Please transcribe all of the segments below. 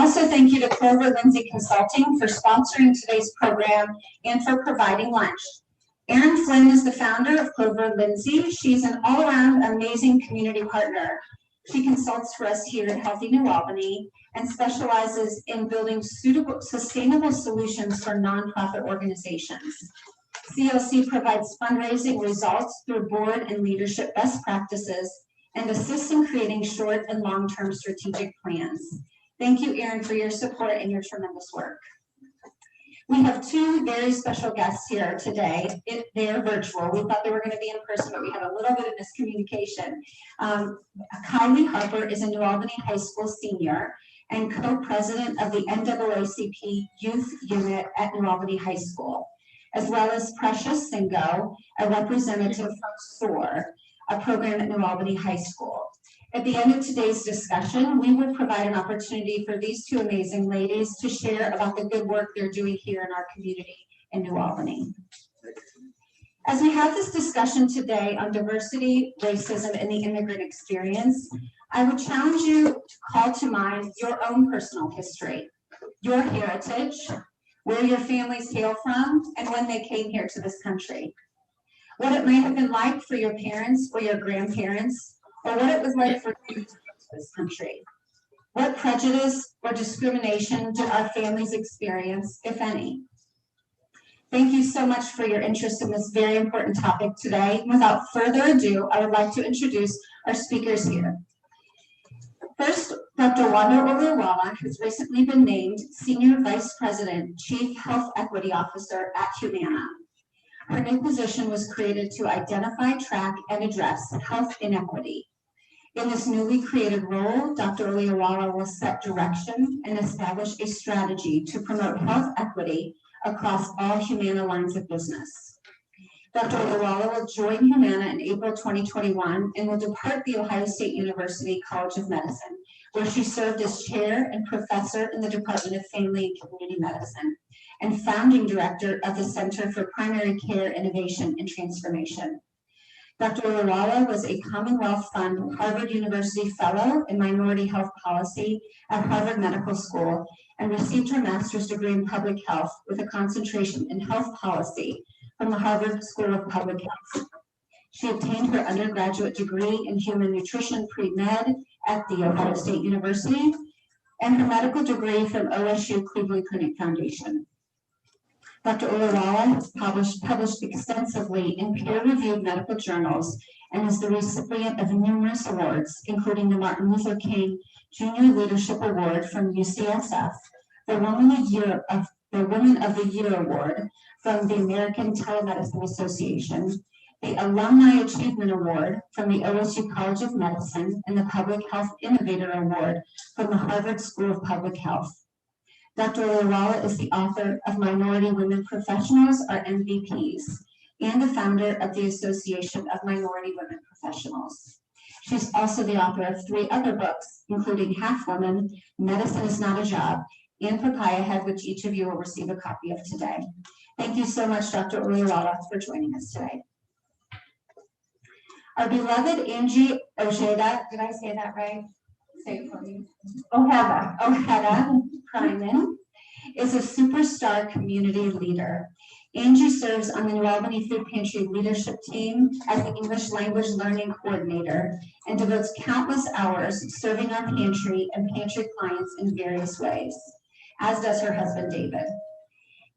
Also, thank you to Clover Lindsay Consulting for sponsoring today's program and for providing lunch. Erin Flynn is the founder of Clover Lindsay. She's an all-around amazing community partner. She consults for us here at Healthy New Albany and specializes in building sustainable solutions for nonprofit organizations. CLC provides fundraising results through board and leadership best practices and assists in creating short and long-term strategic plans. Thank you, Erin, for your support and your tremendous work. We have two very special guests here today. They are virtual. We thought they were going to be in person, but we had a little bit of miscommunication. Kylie Harper is a New Albany High School senior and co-president of the NAACP Youth Unit at New Albany High School, as well as Precious Singo, a representative from SOAR, a program at New Albany High School. At the end of today's discussion, we will provide an opportunity for these two amazing ladies to share about the good work they're doing here in our community in New Albany. As we have this discussion today on diversity, racism, and the immigrant experience, I would challenge you to call to mind your own personal history, your heritage, where your families hail from, and when they came here to this country. What it might have been like for your parents or your grandparents, or what it was like for you to come to this country. What prejudice or discrimination did our families experience, if any? Thank you so much for your interest in this very important topic today. Without further ado, I would like to introduce our speakers here. First, Dr. Nwando Olayiwola has recently been named Senior Vice President, Chief Health Equity Officer at Humana. Her new position was created to identify, track, and address health inequity. In this newly created role, Dr. Olayiwola will set direction and establish a strategy to promote health equity across all Humana lines of business. Dr. Olayiwola will join Humana in April 2021 and will depart the Ohio State University College of Medicine, where she served as chair and professor in the Department of Family and Community Medicine and founding director of the Center for Primary Care Innovation and Transformation. Dr. Olayiwola was a Commonwealth Fund Harvard University Fellow in Minority Health Policy at Harvard Medical School and received her master's degree in public health with a concentration in health policy from the Harvard School of Public Health. She obtained her undergraduate degree in human nutrition pre-med at The Ohio State University and her medical degree from OSU Cleveland Clinic Foundation. Dr. Olayiwola has published extensively in peer-reviewed medical journals and is the recipient of numerous awards, including the Martin Luther King Junior Leadership Award from UCSF, the Woman of the Year Award from the American Telemedicine Association, the Alumni Achievement Award from the OSU College of Medicine, and the Public Health Innovator Award from the Harvard School of Public Health. Dr. Olayiwola is the author of Minority Women Professionals are MVPs and the founder of the Association of Minority Women Professionals. She's also the author of 3 other books, including Half Woman, Medicine is Not a Job, and Papaya Head, which each of you will receive a copy of today. Thank you so much, Dr. Olayiwola, for joining us today. Our beloved Angie Ojeda, did I say that right? Say it for me. Ojeda Pryman is a superstar community leader. Angie serves on the New Albany Food Pantry leadership team as the English language learning coordinator and devotes countless hours serving our pantry and pantry clients in various ways, as does her husband, David.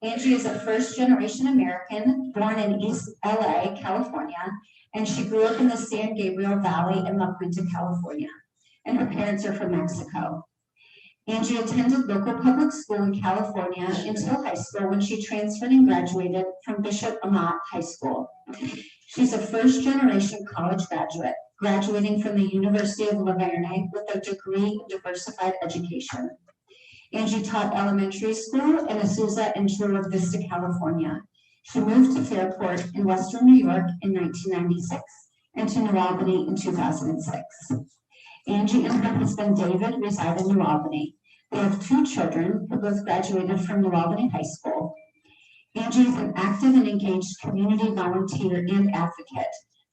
Angie is a first-generation American born in East LA, California, and she grew up in the San Gabriel Valley in La Quinta, California, and her parents are from Mexico. Angie attended local public school in California until high school when she transferred and graduated from Bishop Amat High School. She's a first-generation college graduate, graduating from the University of La Verne with a degree in diversified education. Angie taught elementary school in Azusa and Chula Vista, California. She moved to Fairport in Western New York in 1996 and to New Albany in 2006. Angie and her husband David reside in New Albany. They have 2 children who both graduated from New Albany High School. Angie is an active and engaged community volunteer and advocate,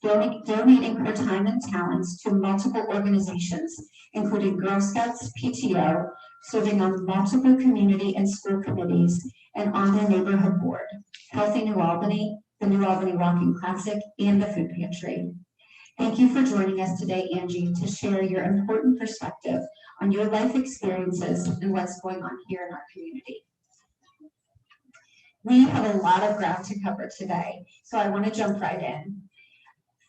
donating her time and talents to multiple organizations, including Girl Scouts, PTO, serving on multiple community and school committees, and on their neighborhood board, Healthy New Albany, the New Albany Walking Classic, and the Food Pantry. Thank you for joining us today, Angie, to share your important perspective on your life experiences and what's going on here in our community. We have a lot of ground to cover today, so I want to jump right in.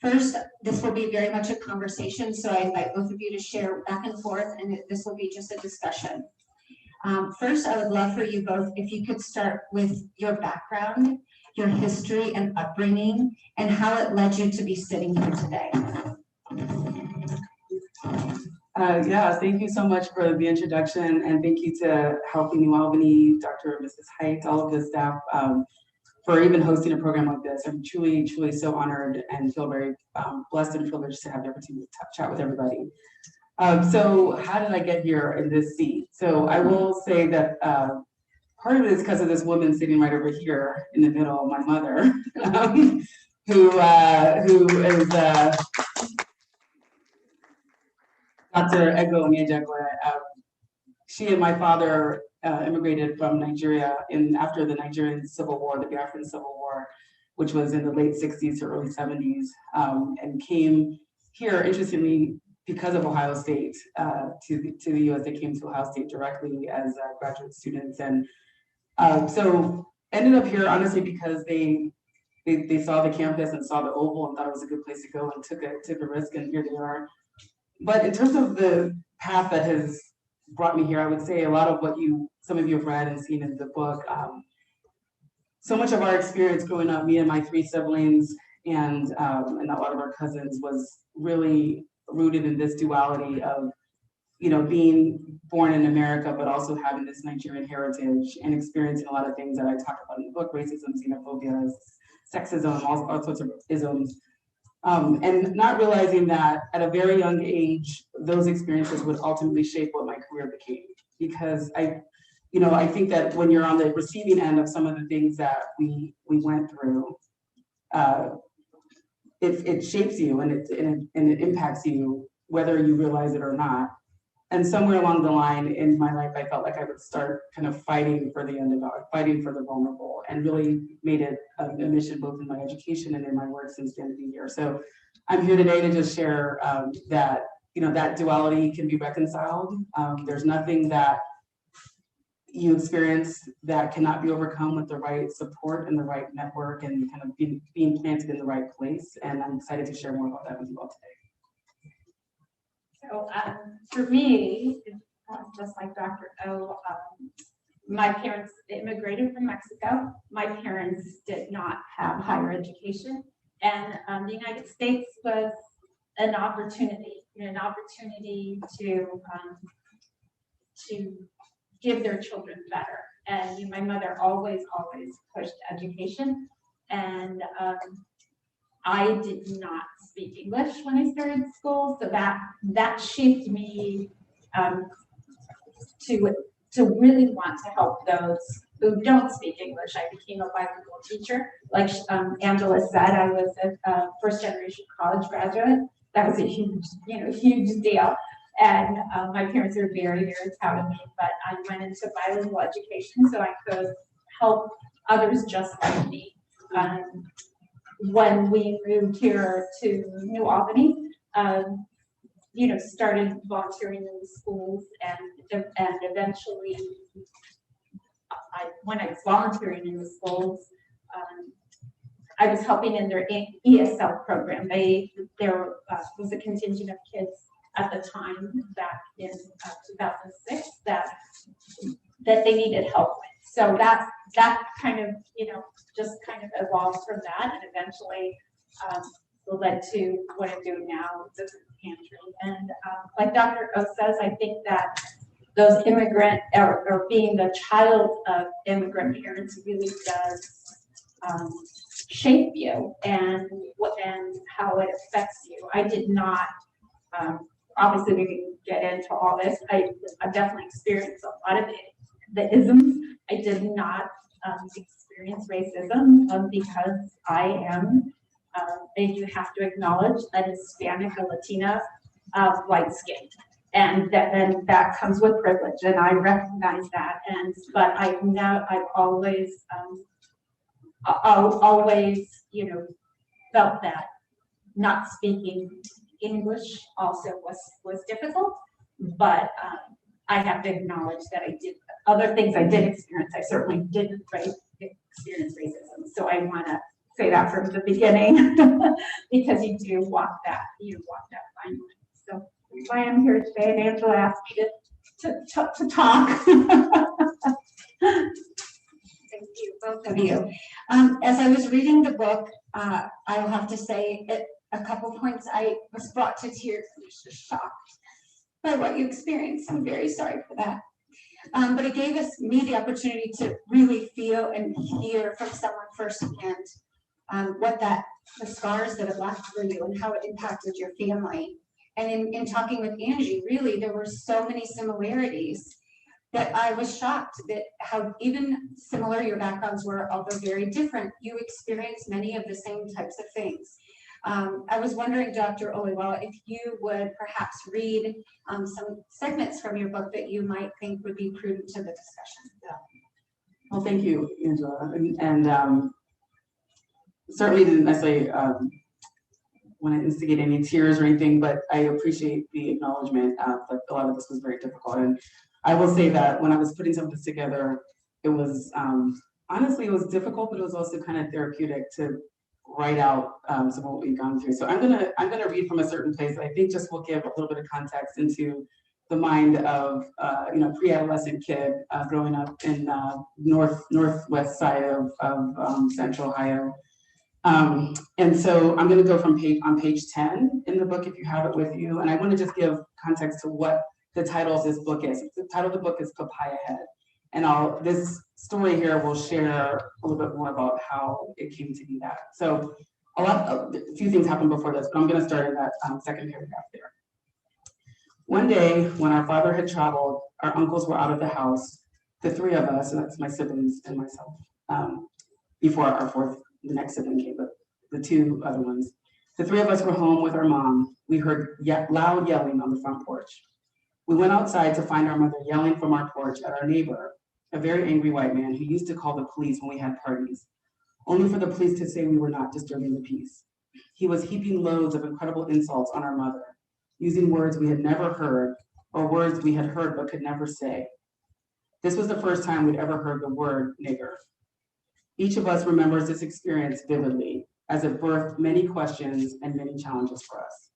First, this will be very much a conversation, so I invite both of you to share back and forth, and this will be just a discussion. First, I would love for you both, if you could start with your background, your history and upbringing, and how it led you to be sitting here today. Yeah, thank you so much for the introduction, and thank you to Healthy New Albany, Dr. and Mrs. Height, all of the staff, for even hosting a program like this. I'm truly, truly so honored and feel very blessed and privileged to have the opportunity to chat with everybody. So how did I get here in this seat? So I will say that part of it is because of this woman sitting right over here in the middle, my mother, who is Dr. Ego Onyejekwe. She and my father immigrated from Nigeria after the Nigerian Civil War, the Biafran Civil War, which was in the late 60s to early 70s, and came here, interestingly, because of Ohio State to the U.S. They came to Ohio State directly as graduate students, and so ended up here honestly because they saw the campus and saw the Oval and thought it was a good place to go and took a risk, and here they are. But in terms of the path that has brought me here, I would say a lot of what some of you have read and seen in the book. So much of our experience growing up, me and my three siblings and a lot of our cousins, was really rooted in this duality of, being born in America, but also having this Nigerian heritage and experiencing a lot of things that I talk about in the book: racism, xenophobia, sexism, all sorts of isms. And not realizing that at a very young age, those experiences would ultimately shape what my career became. Because I think that when you're on the receiving end of some of the things that we went through, it shapes you and it impacts you, whether you realize it or not. And somewhere along the line in my life, I felt like I would start kind of fighting for the underdog, fighting for the vulnerable, and really made it a mission both in my education and in my work since the end of the year. So I'm here today to just share that, that duality can be reconciled. There's nothing that you experience that cannot be overcome with the right support and the right network and kind of being planted in the right place. And I'm excited to share more about that with you all today. So for me, just like Dr. O, my parents immigrated from Mexico. My parents did not have higher education, and the United States was an opportunity, to give their children better. And my mother always pushed education, and I did not speak English when I started school, so that shaped me to really want to help those who don't speak English. I became a bilingual teacher. Like Angela said, I was a first-generation college graduate. That was a huge deal. And my parents were very, very proud of me, but I went into bilingual education so I could help others just like me. When we moved here to New Albany, started volunteering in the schools, and eventually, when I was volunteering in the schools, I was helping in their ESL program. There was a contingent of kids at the time back in 2006 that they needed help with. So that kind of, just kind of evolved from that, and eventually led to what I'm doing now, the food pantry. And like Dr. O says, I think that those immigrant or being the child of immigrant parents really does shape you and how it affects you. I did not. Obviously, we can get into all this. I definitely experienced a lot of the isms. I did not experience racism because I am, and you have to acknowledge, an Hispanic or Latina white skin. and that comes with privilege, and I recognize that. But I've always, felt that not speaking English also was difficult. But I have to acknowledge that I did other things I did experience. I certainly didn't experience racism. So I want to say that from the beginning because you do walk that fine line. So that's why I'm here today, and Angela asked me to talk. Thank you, both of you. As I was reading the book, I'll have to say at a couple points I was brought to tears. I was just shocked by what you experienced. I'm very sorry for that. But it gave me the opportunity to really feel and hear from someone firsthand what the scars that it left for you and how it impacted your family. And in talking with Angie, really, there were so many similarities that I was shocked that how even similar your backgrounds were, although very different, you experienced many of the same types of things. I was wondering, Dr. Olayiwola, if you would perhaps read some segments from your book that you might think would be prudent to the discussion. Yeah. Well, thank you, Angela. And certainly didn't necessarily want to instigate any tears or anything, but I appreciate the acknowledgement that a lot of this was very difficult. And I will say that when I was putting some of this together, it was honestly, it was difficult, but it was also kind of therapeutic to write out some of what we've gone through. So I'm gonna read from a certain place that I think just will give a little bit of context into the mind of pre-adolescent kid growing up in northwest side of Central Ohio. And so I'm going to go from page 10 in the book if you have it with you, and I want to just give context to what the title of this book is. The title of the book is Papaya Head, and this story here will share a little bit more about how it came to be that. So a few things happened before this, but I'm going to start in that second paragraph there. One day when our father had traveled, our uncles were out of the house, the three of us, and that's my siblings and myself, before the next sibling came, but the two other ones. The three of us were home with our mom. We heard loud yelling on the front porch. We went outside to find our mother yelling from our porch at our neighbor, a very angry white man who used to call the police when we had parties, only for the police to say we were not disturbing the peace. He was heaping loads of incredible insults on our mother, using words we had never heard or words we had heard but could never say. This was the first time we'd ever heard the word nigger. Each of us remembers this experience vividly, as it birthed many questions and many challenges for us.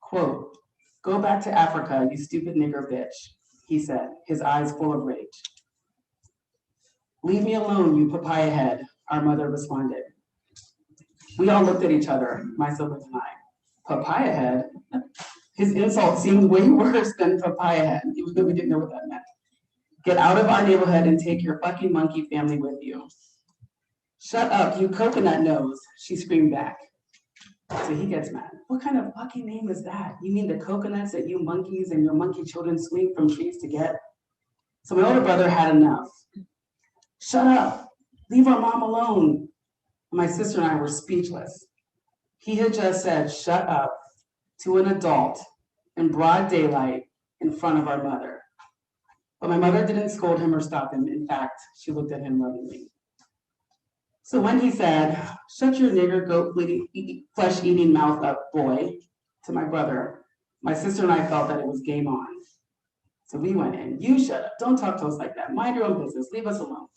Quote, "Go back to Africa, you stupid nigger bitch," he said, his eyes full of rage. "Leave me alone, you papaya head," our mother responded. We all looked at each other, my siblings and I. Papaya head? His insult seemed way worse than papaya head, even though we didn't know what that meant. "Get out of our neighborhood and take your fucking monkey family with you." "Shut up, you coconut nose," she screamed back. So he gets mad. "What kind of fucking name is that? You mean the coconuts that you monkeys and your monkey children swing from trees to get?" So my older brother had enough. "Shut up, leave our mom alone." My sister and I were speechless. He had just said, "Shut up," to an adult in broad daylight in front of our mother. But my mother didn't scold him or stop him. In fact, she looked at him lovingly. So when he said, "Shut your nigger goat flesh-eating mouth up, boy," to my brother, my sister and I felt that it was game on. So we went in. "You shut up. Don't talk to us like that. Mind your own business. Leave us alone."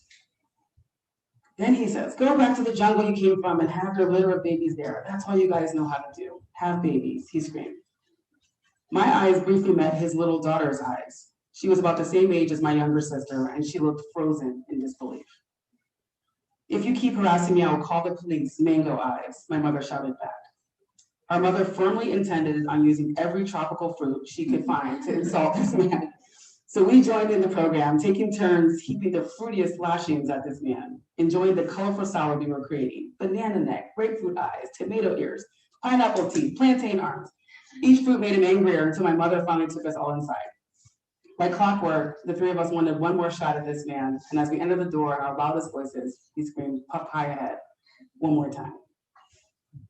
Then he says, "Go back to the jungle you came from and have your litter of babies there. That's all you guys know how to do. Have babies," he screamed. My eyes briefly met his little daughter's eyes. She was about the same age as my younger sister, and she looked frozen in disbelief. "If you keep harassing me, I will call the police, mango eyes," my mother shouted back. Our mother firmly intended on using every tropical fruit she could find to insult this man. So we joined in the program, taking turns heaping the fruitiest lashings at this man, enjoying the colorful salad we were creating: banana neck, grapefruit eyes, tomato ears, pineapple teeth, plantain arms. Each fruit made him angrier until my mother finally took us all inside. Like clockwork, the three of us wanted one more shot at this man, and as we entered the door in our loudest voices, he screamed, "Papaya head," one more time.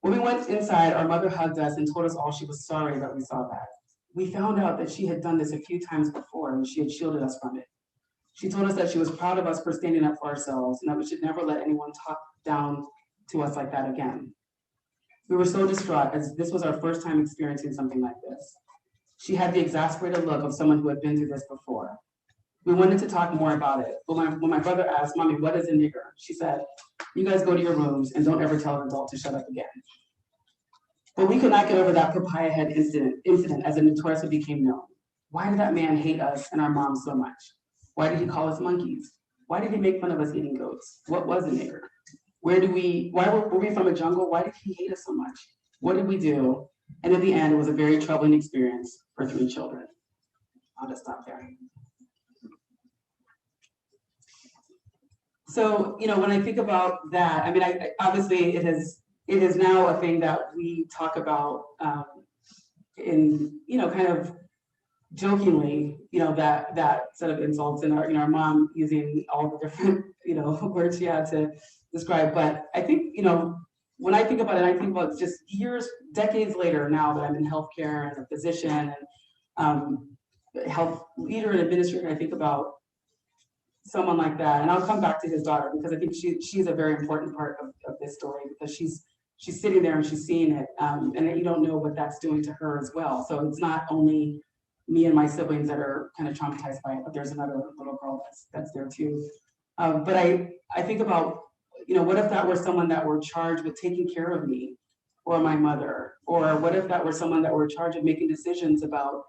When we went inside, our mother hugged us and told us all she was sorry that we saw that. we found out that she had done this a few times before and she had shielded us from it. She told us that she was proud of us for standing up for ourselves and that we should never let anyone talk down to us like that again. We were so distraught as this was our first time experiencing something like this. She had the exasperated look of someone who had been through this before. We wanted to talk more about it, but when my brother asked, "Mommy, what is a nigger?" she said, "You guys go to your rooms and don't ever tell an adult to shut up again." But we could not get over that papaya head incident as it notoriously became known. Why did that man hate us and our moms so much? Why did he call us monkeys? Why did he make fun of us eating goats? What was a nigger? Why were we from a jungle? Why did he hate us so much? What did we do? And in the end, it was a very troubling experience for 3 children. I'll just stop there. So, when I think about that, I mean, obviously it is now a thing that we talk about in, kind of jokingly, that set of insults and our mom using all the different, words she had to describe. But I think, when I think about it, I think about just decades later now that I'm in healthcare and a physician and health leader and administrator, I think about someone like that. And I'll come back to his daughter because I think she's a very important part of this story because she's sitting there and she's seeing it. And you don't know what that's doing to her as well. So it's not only me and my siblings that are kind of traumatized by it, but there's another little girl that's there too. But I think about, what if that were someone that were charged with taking care of me or my mother? Or what if that were someone that were charged with making decisions about,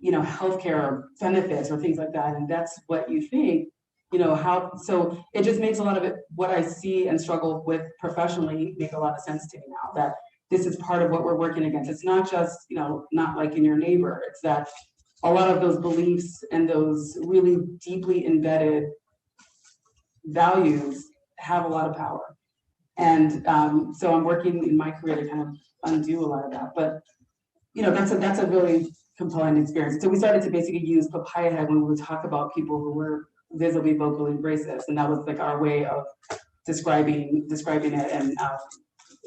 healthcare or benefits or things like that? And that's what you think, so it just makes a lot of it, what I see and struggle with professionally, make a lot of sense to me now that this is part of what we're working against. It's not just, not liking your neighbor. It's that a lot of those beliefs and those really deeply embedded values have a lot of power. And so I'm working in my career to kind of undo a lot of that. But, that's a really compelling experience. So we started to basically use papaya head when we would talk about people who were visibly, vocally racist. And that was like our way of describing it, and a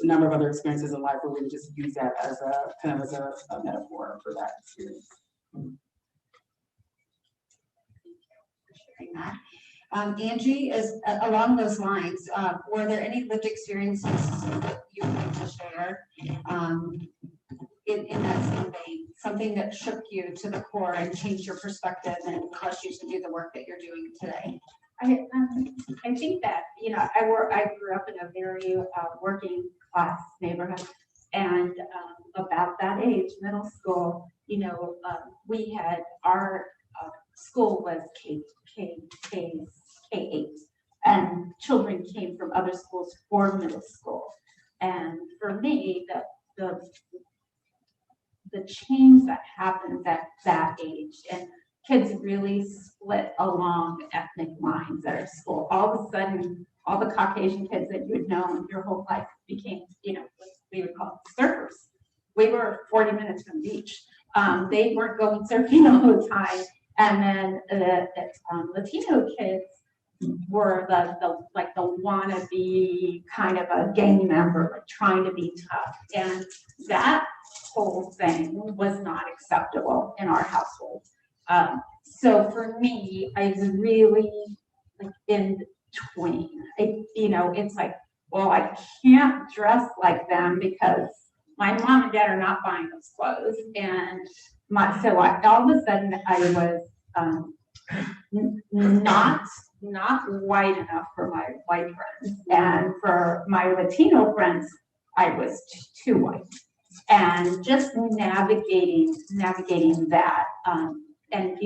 number of other experiences in life where we would just use that as a metaphor for that experience. Sharing that. Angie, is along those lines, were there any lived experiences that you would like to share in that same vein, something that shook you to the core and changed your perspective and caused you to do the work that you're doing today? I think that, I grew up in a very working class neighborhood, and about that age, middle school, we had our school was K-8, and children came from other schools for middle school. And for me, the change that happens at that age, and kids really split along ethnic lines at our school. All of a sudden, all the Caucasian kids that you had known your whole life became, we would call it surfers. We were 40 minutes from the beach. They weren't going surfing all the time. And then the Latino kids were the wannabe kind of a gang member, like trying to be tough. And that whole thing was not acceptable in our household. So for me, I was really like in between. It's like, well, I can't dress like them because my mom and dad are not buying those clothes. And all of a sudden I was not white enough for my white friends, and for my Latino friends, I was too white. And just navigating that, and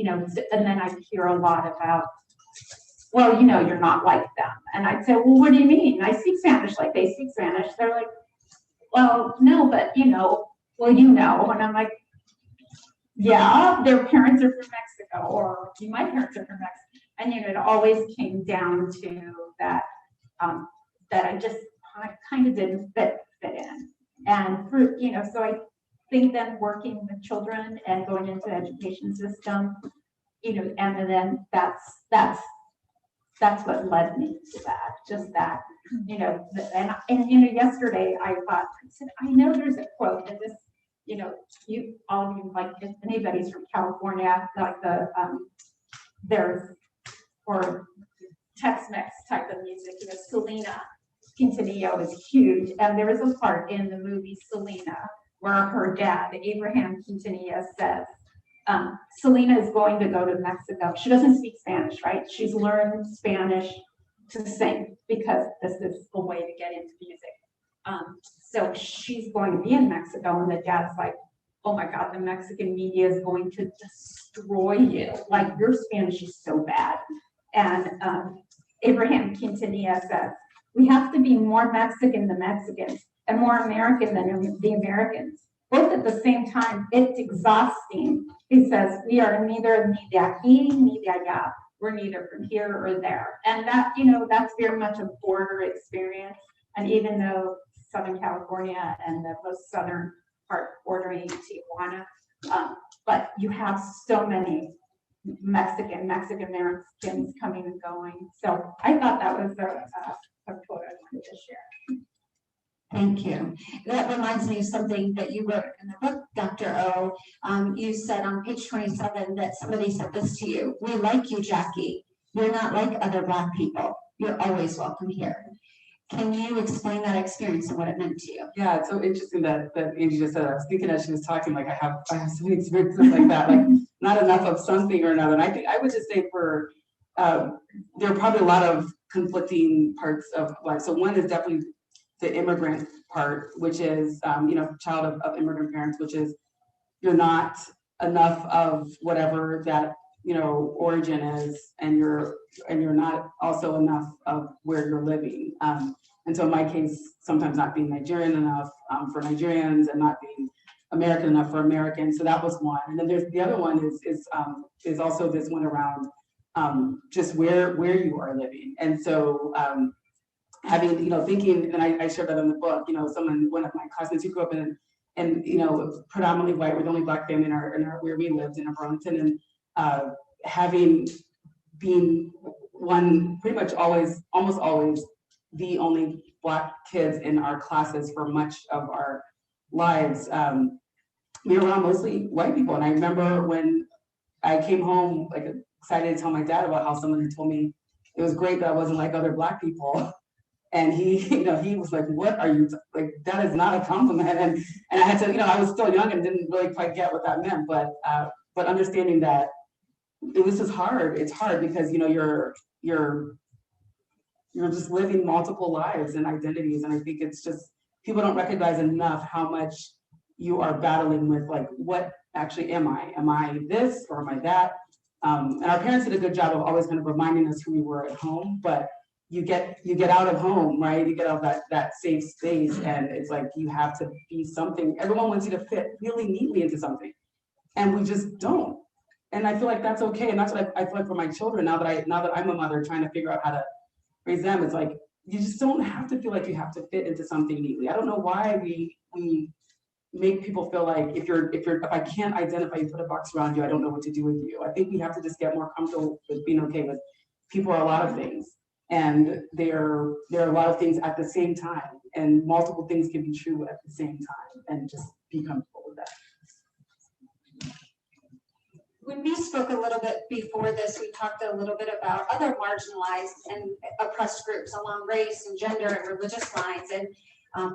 then I hear a lot about, well, you're not like them. And I'd say, well, what do you mean? I speak Spanish like they speak Spanish. They're like, well, no, but and I'm like, yeah, their parents are from Mexico, or my parents are from Mexico. And it always came down to that, that I just kind of didn't fit in. And so I think then working with children and going into the education system, and then that's what led me to that. Just that, and yesterday I said, I know there's a quote that this you know, all of you, like, if anybody's from California, like there's, or Tex-Mex type of music, you know, Selena Quintanilla is huge. And there is a part in the movie Selena where her dad, Abraham Quintanilla, says, Selena is going to go to Mexico. She doesn't speak Spanish, right? She's learned Spanish to sing because this is a way to get into music. So she's going to be in Mexico, and the dad's like, oh my God, the Mexican media is going to destroy you. Like, your Spanish is so bad. And Abraham Quintanilla says, we have to be more Mexican than Mexicans and more American than the Americans. Both at the same time, it's exhausting. He says, we are neither ni de aquí ni de allá. We're neither from here or there. And that, you know, that's very much a border experience. And even though Southern California and the most southern part bordering Tijuana, but you have so many Mexican Americans coming and going. So I thought that was a quote I wanted to share. Thank you. That reminds me of something that you wrote in the book, Dr. O. You said on page 27 that somebody said this to you. We like you, Jackie. You're not like other Black people. You're always welcome here. Can you explain that experience and what it meant to you? Yeah, it's so interesting that Angie just said. I was thinking as she was talking, like I have so many experiences like that, like not enough of something or another. And I think I would just say for there are probably a lot of conflicting parts of life. So one is definitely the immigrant part, which is you know, child of immigrant parents, which is you're not enough of whatever that, you know, origin is, and you're not also enough of where you're living. And so in my case, sometimes not being Nigerian enough for Nigerians and not being American enough for Americans. So that was one. And then there's the other one is also this one around just where you are living. And so having, you know, thinking, and I shared that in the book, you know, one of my classmates who grew up in, and you know, predominantly white, we're the only Black family in our where we lived in Burlington, and having been one, pretty much almost always the only Black kids in our classes for much of our lives, we were around mostly white people. And I remember when I came home, like excited to tell my dad about how someone had told me it was great that I wasn't like other Black people. And he, you know, he was like, what are you, like, that is not a compliment. And I had to, you know, I was still young and didn't really quite get what that meant, but understanding that this is hard. It's hard because, you know, you're just living multiple lives and identities. And I think it's just, people don't recognize enough how much you are battling with, like, what actually am I? Am I this or am I that? And our parents did a good job of always kind of reminding us who we were at home, but you get out of home, right? You get out of that safe space, and it's like you have to be something. Everyone wants you to fit really neatly into something, and we just don't. And I feel like that's okay, and that's what I feel like for my children now that I'm a mother trying to figure out how to raise them. It's like you just don't have to feel like you have to fit into something neatly. I don't know why we make people feel like if I can't identify you, put a box around you, I don't know what to do with you. I think we have to just get more comfortable with being okay with people are a lot of things. And there are a lot of things at the same time, and multiple things can be true at the same time, and just be comfortable with that. When we spoke a little bit before this, we talked a little bit about other marginalized and oppressed groups along race and gender and religious lines. And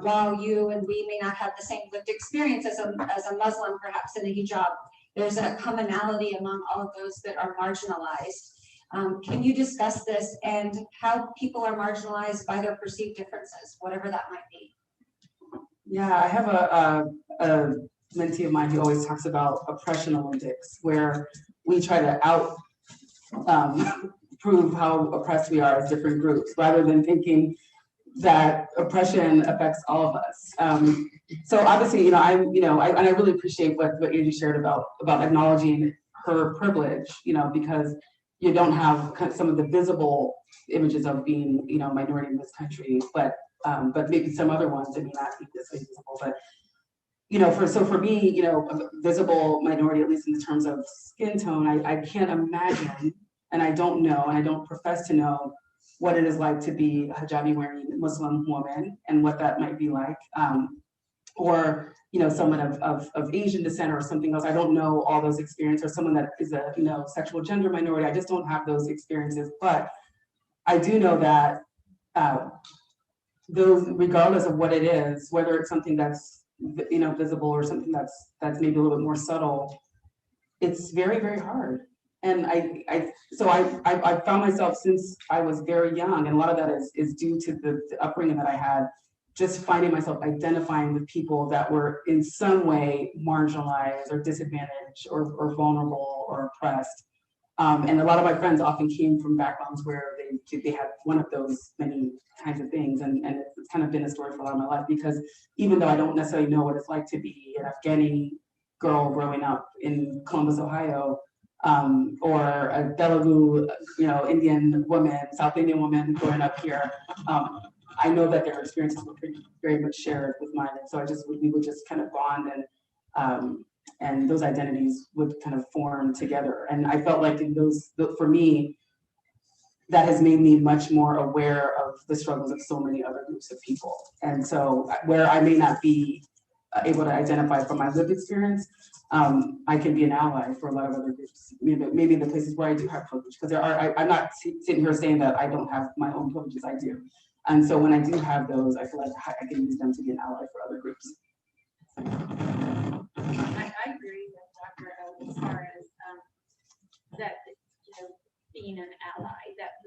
while you and we may not have the same lived experience as a Muslim, perhaps in a hijab, there's a commonality among all of those that are marginalized. Can you discuss this and how people are marginalized by their perceived differences, whatever that might be? Yeah, I have a mentee of mine who always talks about oppression Olympics, where we try to prove how oppressed we are as different groups, rather than thinking that oppression affects all of us. So obviously, you know, I really appreciate what Angie shared about acknowledging her privilege, you know, because you don't have some of the visible images of being, you know, minority in this country, but maybe some other ones that may not be this way visible. But you know, for me, you know, a visible minority, at least in terms of skin tone, I can't imagine, and I don't know, and I don't profess to know what it is like to be a hijabi wearing Muslim woman and what that might be like, or someone of Asian descent or something else. I don't know all those experiences, or someone that is a sexual gender minority. I just don't have those experiences. But I do know that those, regardless of what it is, whether it's something that's visible or something that's maybe a little bit more subtle, it's very, very hard. And I found myself, since I was very young, and a lot of that is due to the upbringing that I had, just finding myself identifying with people that were in some way marginalized or disadvantaged or vulnerable or oppressed. And a lot of my friends often came from backgrounds where they had one of those many kinds of things. And it's kind of been a story for a lot of my life, because even though I don't necessarily know what it's like to be an Afghani girl growing up in Columbus, Ohio, or a Telugu, Indian woman, South Indian woman growing up here, I know that their experiences were very much shared with mine. And so we would just kind of bond, and those identities would kind of form together. And I felt like for me, that has made me much more aware of the struggles of so many other groups of people. And so where I may not be able to identify from my lived experience, I can be an ally for a lot of other groups. Maybe in the places where I do have privilege, because I'm not sitting here saying that I don't have my own privileges, I do. And so when I do have those, I feel like I can use them to be an ally for other groups. I agree with Dr. O as far as that, being an ally, that I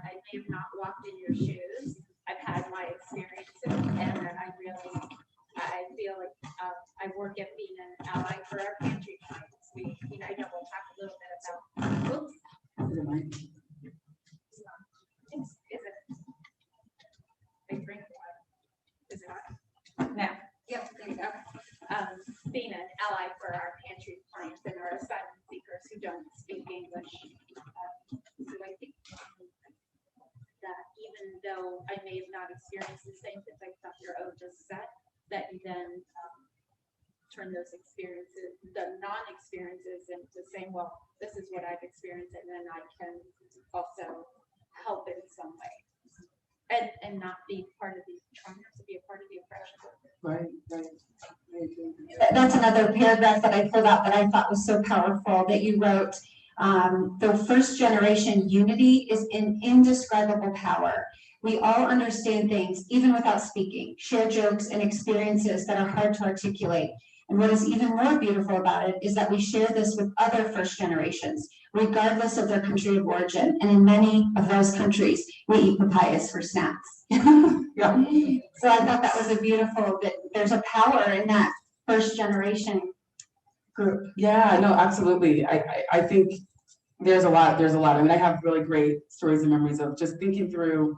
may have not walked in your shoes. I've had my experiences, and that I feel like I work at being an ally for our pantry clients. I know we'll talk a little bit about, oops. Is it? I drink water. Is it on? No. Yep, there you go. Being an ally for our pantry clients and our asylum seekers who don't speak English. So I think that even though I may have not experienced the same things like Dr. O just said, that you then turn those experiences, the non-experiences, into saying, well, this is what I've experienced, and then I can also help in some way. And not be part of the trauma, to be a part of the oppression. Right. That's another paragraph that I pulled out that I thought was so powerful, that you wrote, the first generation unity is an indescribable power. We all understand things, even without speaking, share jokes and experiences that are hard to articulate. And what is even more beautiful about it is that we share this with other first generations, regardless of their country of origin. And in many of those countries, we eat papayas for snacks. Yeah. So I thought that was a beautiful, that there's a power in that first generation group. Yeah, no, absolutely. I think there's a lot. I mean, I have really great stories and memories of just thinking through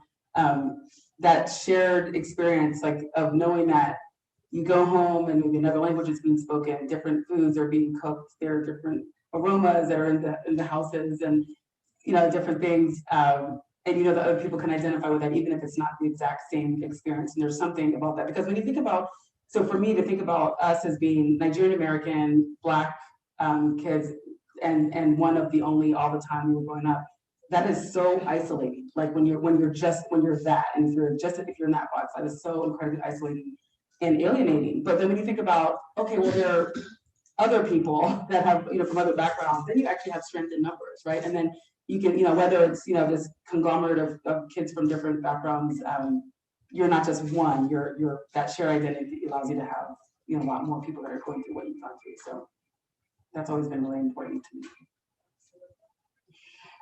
that shared experience, like of knowing that you go home and maybe another language is being spoken, different foods are being cooked, there are different aromas that are in the houses, and different things. And that other people can identify with that, even if it's not the exact same experience. And there's something about that, because when you think about, so for me to think about us as being Nigerian American, Black kids, and one of the only all the time we were growing up, that is so isolating. Like when you're that, and if you're in that box, that is so incredibly isolating and alienating. But then when you think about, okay, well, there are other people that have, from other backgrounds, then you actually have strength in numbers, right? And then you can, whether it's, this conglomerate of kids from different backgrounds, you're not just one, you're that shared identity allows you to have, a lot more people that are going through what you've gone through. So that's always been really important to me.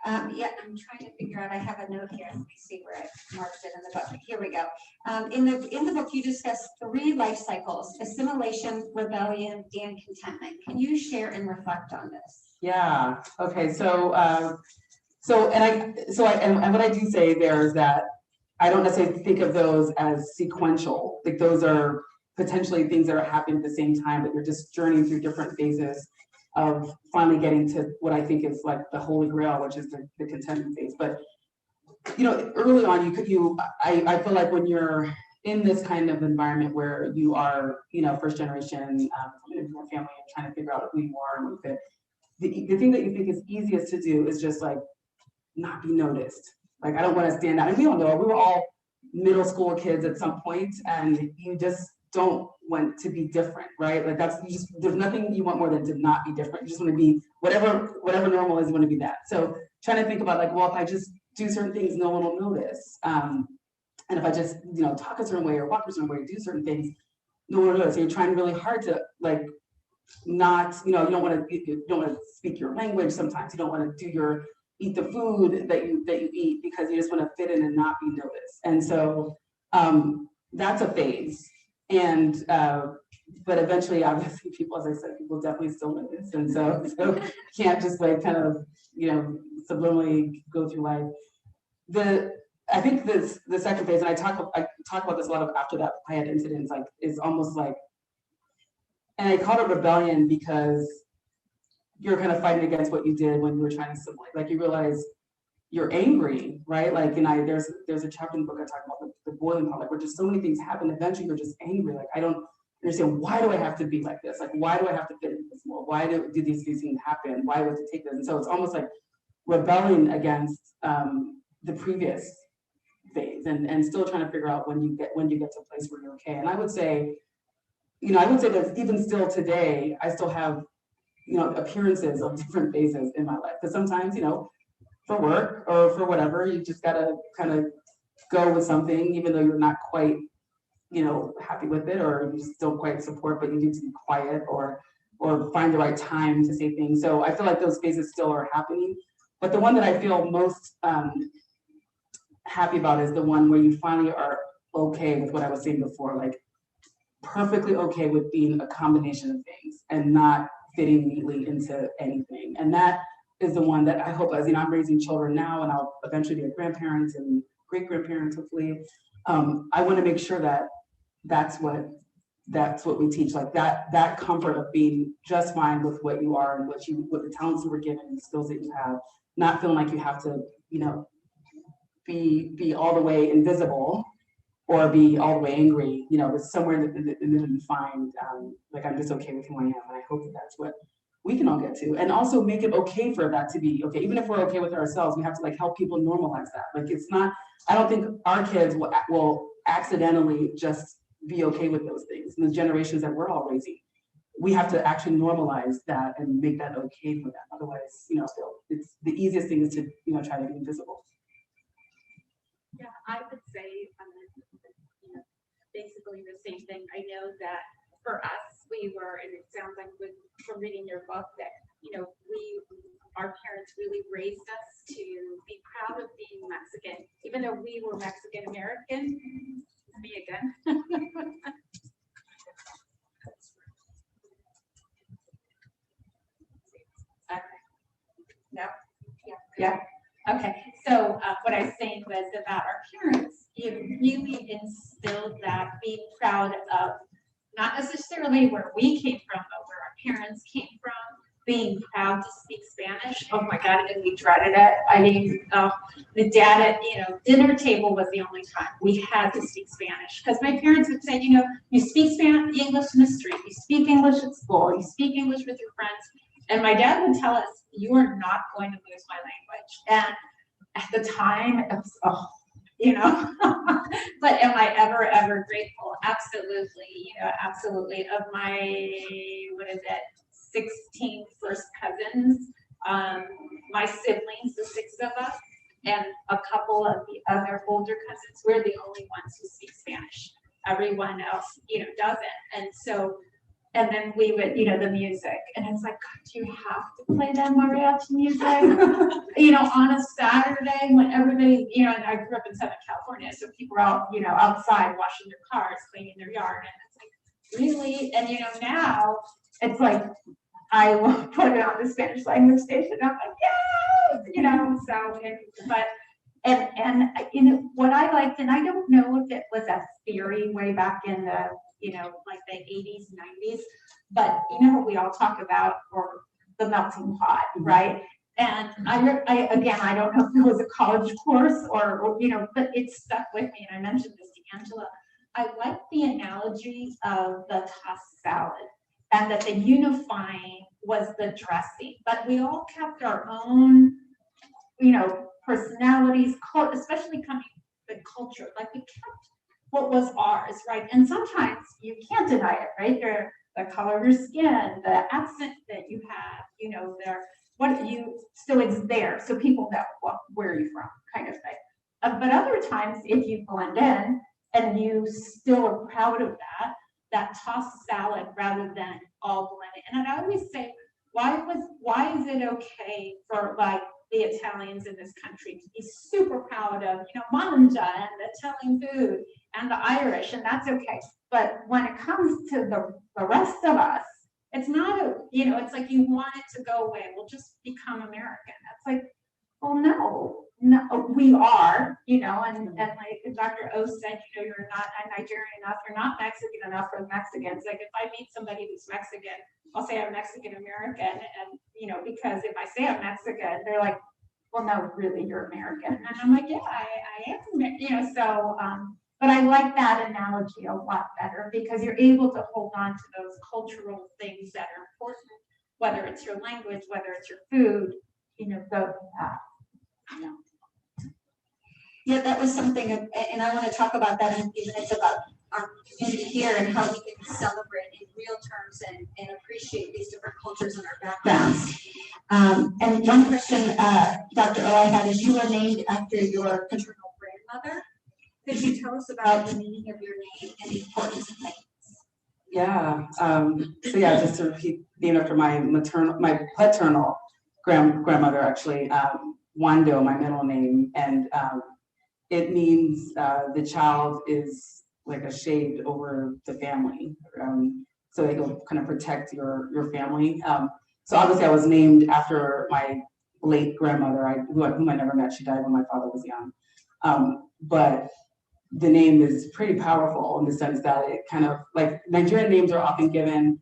Yeah, I'm trying to figure out, I have a note here. Let me see where I marked it in the book. Here we go. In the book, you discuss 3 life cycles: assimilation, rebellion, and contentment. Can you share and reflect on this? Yeah. Okay. So what I do say there is that I don't necessarily think of those as sequential. Like those are potentially things that are happening at the same time, but you're just journeying through different phases of finally getting to what I think is like the holy grail, which is the contentment phase. But early on, I feel like when you're in this kind of environment where you are, first generation, more family, and trying to figure out who you are and fit, the thing that you think is easiest to do is just like not be noticed. Like I don't want to stand out. And we all know we were all middle school kids at some point, and you just don't want to be different, right? Like there's nothing you want more than to not be different. You just want to be whatever normal is, you want to be that. So trying to think about like, well, if I just do certain things, no one will notice. And if I just, talk a certain way or walk a certain way, do certain things, no one will notice. So you're trying really hard to like not, you don't want to speak your language sometimes. You don't want to eat the food that you eat because you just want to fit in and not be noticed. And so that's a phase. And but eventually, obviously, people, as I said, people definitely still notice. And so can't just like kind of, subliminally go through life. I think the second phase, and I talk about this a lot after that I had incidents, like is almost like, and I call it rebellion because you're kind of fighting against what you did when you were trying to assimilate. Like you realize you're angry, right? Like, and there's a chapter in the book I talk about the boiling point, like where just so many things happen. Eventually, you're just angry. Like I don't understand, why do I have to be like this? Like why do I have to fit into this mold? Why do these things happen? Why do I have to take this? And so it's almost like rebelling against the previous phase, and still trying to figure out when you get to a place where you're okay. And I would say that even still today, I still have appearances of different phases in my life. Because sometimes, for work or for whatever, you just gotta kind of go with something, even though you're not quite, happy with it, or you just don't quite support, but you need to be quiet or find the right time to say things. So I feel like those phases still are happening. But the one that I feel most happy about is the one where you finally are okay with what I was saying before, like perfectly okay with being a combination of things and not fitting neatly into anything. And that is the one that I hope, as I'm raising children now, and I'll eventually be a grandparent and great-grandparent, hopefully. I want to make sure that that's what we teach, like that comfort of being just fine with what you are and what the talents you were given and the skills that you have, not feeling like you have to, be all the way invisible or be all the way angry. It's somewhere in the middle you find, like I'm just okay with who I am. And I hope that that's what we can all get to, and also make it okay for that to be okay. Even if we're okay with ourselves, we have to like help people normalize that. Like it's not, I don't think our kids will accidentally just be okay with those things. And the generations that we're all raising, we have to actually normalize that and make that okay for them. Otherwise, it's the easiest thing is to, try to be invisible. Yeah, I would say basically the same thing. I know that for us, we were, and it sounds like from reading your book that, our parents really raised us to be proud of being Mexican, even though we were Mexican American. Me again. Okay. No? Yeah. Okay. So what I was saying was about our parents. You really instilled that, being proud of not necessarily where we came from, but where our parents came from. Being proud to speak Spanish. Oh my God, and we dreaded it. I mean, the dad at dinner table was the only time we had to speak Spanish, because my parents would say, you speak English in the street, you speak English at school, you speak English with your friends, and my dad would tell us, you are not going to lose my language. And at the time, it was, but am I ever grateful? Absolutely, absolutely. Of my 16 first cousins, my siblings, the 6 of us, and a couple of the other older cousins, we're the only ones who speak Spanish. Everyone else, doesn't. And so, and then we would, the music, and it's like, God, do you have to play that mariachi music? On a Saturday when everybody, and I grew up in Southern California, so people are out, outside washing their cars, cleaning their yard, and it's like, really? And now it's like, I will put it on the Spanish language station. I'm like, yes, so, what I liked, and I don't know if it was a theory way back in the, like the 80s, 90s, but what we all talk about, or the melting pot, right? And I don't know if it was a college course or but it stuck with me, and I mentioned this to Angela. I like the analogy of the tossed salad, and that the unifying was the dressing, but we all kept our own, personalities, especially coming from the culture. Like we kept what was ours, right? And sometimes you can't deny it, right? The color of your skin, the accent that you have, you know, so it's there, so people know where you're from, kind of thing. But other times, if you blend in and you still are proud of that tossed salad rather than all blended. And I always say, why is it okay for like the Italians in this country to be super proud of, you know, mangia and the Italian food and the Irish, and that's okay. But when it comes to the rest of us, it's not you know, it's like you want it to go away. We'll just become American. That's like, well, no, we are, you know, and like Dr. O said, you know, you're not Nigerian enough, you're not Mexican enough for Mexicans. Like if I meet somebody who's Mexican, I'll say I'm Mexican American, and you know, because if I say I'm Mexican, they're like, well, no, really, you're American, and I'm like, yeah, I am, you know. So, but I like that analogy a lot better because you're able to hold on to those cultural things that are important, whether it's your language, whether it's your food, you know, go that. You know. Yeah, that was something, and I want to talk about that in a few minutes about our community here and how we can celebrate in real terms and appreciate these different cultures and our backgrounds. And one question, Dr. O, I had is you were named after your paternal grandmother. Could you tell us about the meaning of your name and the importance of names? Yeah. So yeah, just to repeat, named after my paternal grandmother, actually, Nwando, my middle name, and it means the child is like a shade over the family, so it'll kind of protect your family. So obviously, I was named after my late grandmother, whom I never met. She died when my father was young, but the name is pretty powerful in the sense that it kind of like Nigerian names are often given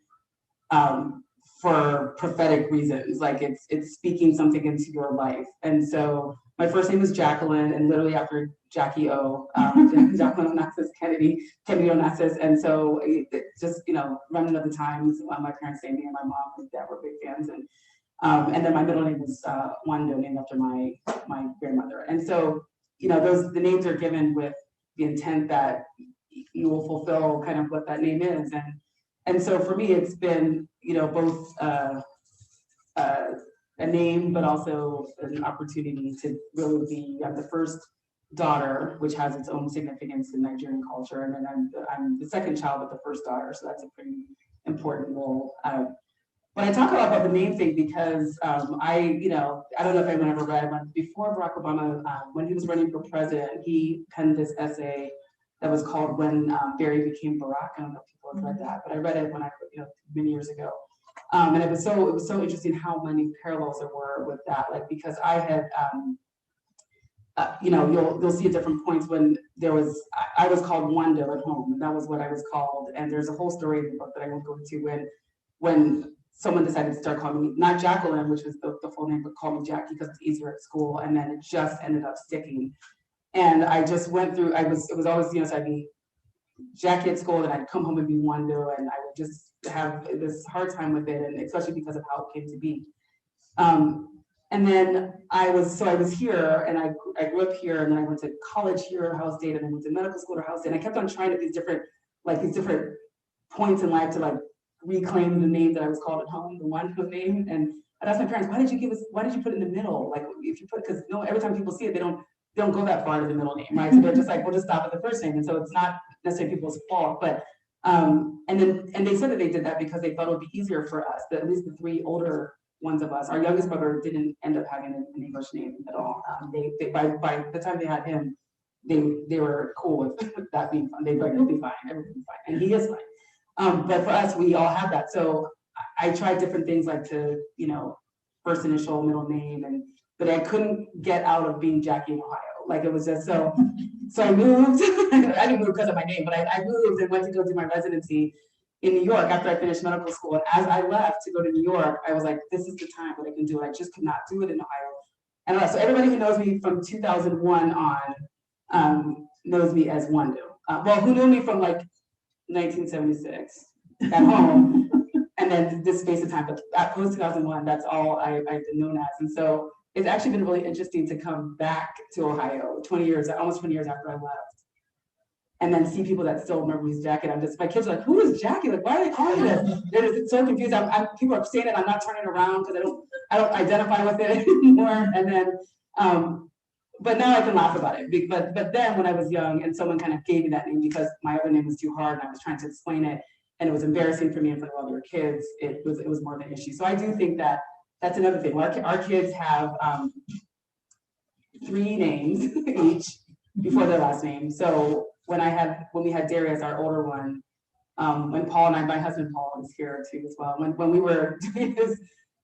for prophetic reasons, like it's speaking something into your life. And so my first name was Jacqueline, and literally after Jackie O, Jacqueline Onassis Kennedy Onassis. And so it just, you know, running of the times, my parents named me, and my mom and dad were big fans. And then my middle name was Nwando, named after my grandmother. And so, you know, the names are given with the intent that you will fulfill kind of what that name is. And so for me, it's been, you know, both a name, but also an opportunity to really be the first daughter, which has its own significance in Nigerian culture. And then I'm the second child, but the first daughter. So that's a pretty important role. When I talk about the name thing, because I don't know if anyone ever read, but before Barack Obama, when he was running for president, he penned this essay that was called When Barry Became Barack. I don't know if people have read that, but I read it when many years ago. And it was so interesting how many parallels there were with that, like, because I had, you'll see at different points when I was called Nwando at home, and that was what I was called. And there's a whole story in the book that I won't go into when someone decided to start calling me, not Jacqueline, which was the full name, but call me Jackie because it's easier at school. And then it just ended up sticking. And I just went through, it was always, so I'd be Jackie at school, and I'd come home and be Nwando, and I would just have this hard time with it, and especially because of how it came to be. And then I was here, and I grew up here, and then I went to college here at Ohio State, and I went to medical school at Ohio State, and I kept on trying at these different points in life to like reclaim the name that I was called at home, the Nwando name. And I'd ask my parents, why did you put it in the middle? Like if you put, because every time people see it, they don't go that far to the middle name, right? So they're just like, we'll just stop at the first name. And so it's not necessarily people's fault, but and they said that they did that because they thought it would be easier for us, that at least the three older ones of us, our youngest brother didn't end up having an English name at all. They by the time they had him, they were cool with that being fun. They'd be like, it'll be fine, everything's fine, and he is fine. But for us, we all have that. So I tried different things like to, first initial, middle name, but I couldn't get out of being Jackie in Ohio. Like it was just so I moved. I didn't move because of my name, but I moved and went to go do my residency in New York after I finished medical school. And as I left to go to New York, I was like, this is the time that I can do it. I just could not do it in Ohio. And so everybody who knows me from 2001 on knows me as Nwando. Well, who knew me from like 1976 at home, and then this space of time, but post 2001, that's all I've been known as. And so it's actually been really interesting to come back to Ohio almost 20 years after I left, and then see people that still remember me as Jackie. I'm just, my kids are like, who is Jackie? Like, why are they calling me this? They're just so confused. People are saying it, I'm not turning around because I don't identify with it anymore. And then, but now I can laugh about it. But then when I was young and someone kind of gave me that name because my other name was too hard and I was trying to explain it and it was embarrassing for me in front of other kids, it was more of an issue. So I do think that that's another thing. Our kids have 3 names each before their last name. So when we had Darius, our older one, when Paul and my husband Paul is here too as well. When we were doing his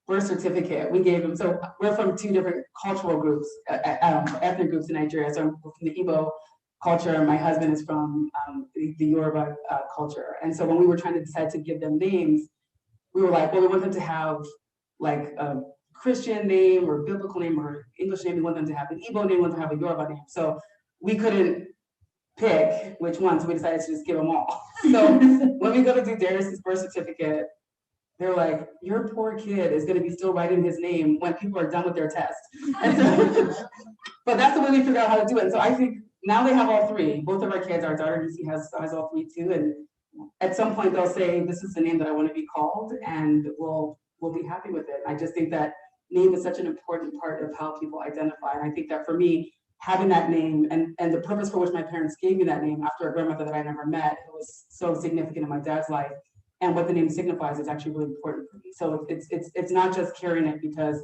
birth certificate, we gave him, so we're from 2 different cultural groups, ethnic groups in Nigeria. So I'm from the Igbo culture, and my husband is from the Yoruba culture. And so when we were trying to decide to give them names, we were like, well, we want them to have like a Christian name or biblical name or English name. We want them to have an Igbo name, we want them to have a Yoruba name. So we couldn't pick which one, so we decided to just give them all. So when we go to do Darius's birth certificate, they're like, your poor kid is going to be still writing his name when people are done with their test. And so, but that's the way we figured out how to do it. And so I think now they have all 3. Both of our kids, our daughter Lucy has all 3 too. And at some point they'll say, this is the name that I want to be called, and we'll be happy with it. I just think that name is such an important part of how people identify. And I think that for me, having that name and the purpose for which my parents gave me that name after a grandmother that I never met, it was so significant in my dad's life. And what the name signifies is actually really important for me. So it's not just carrying it because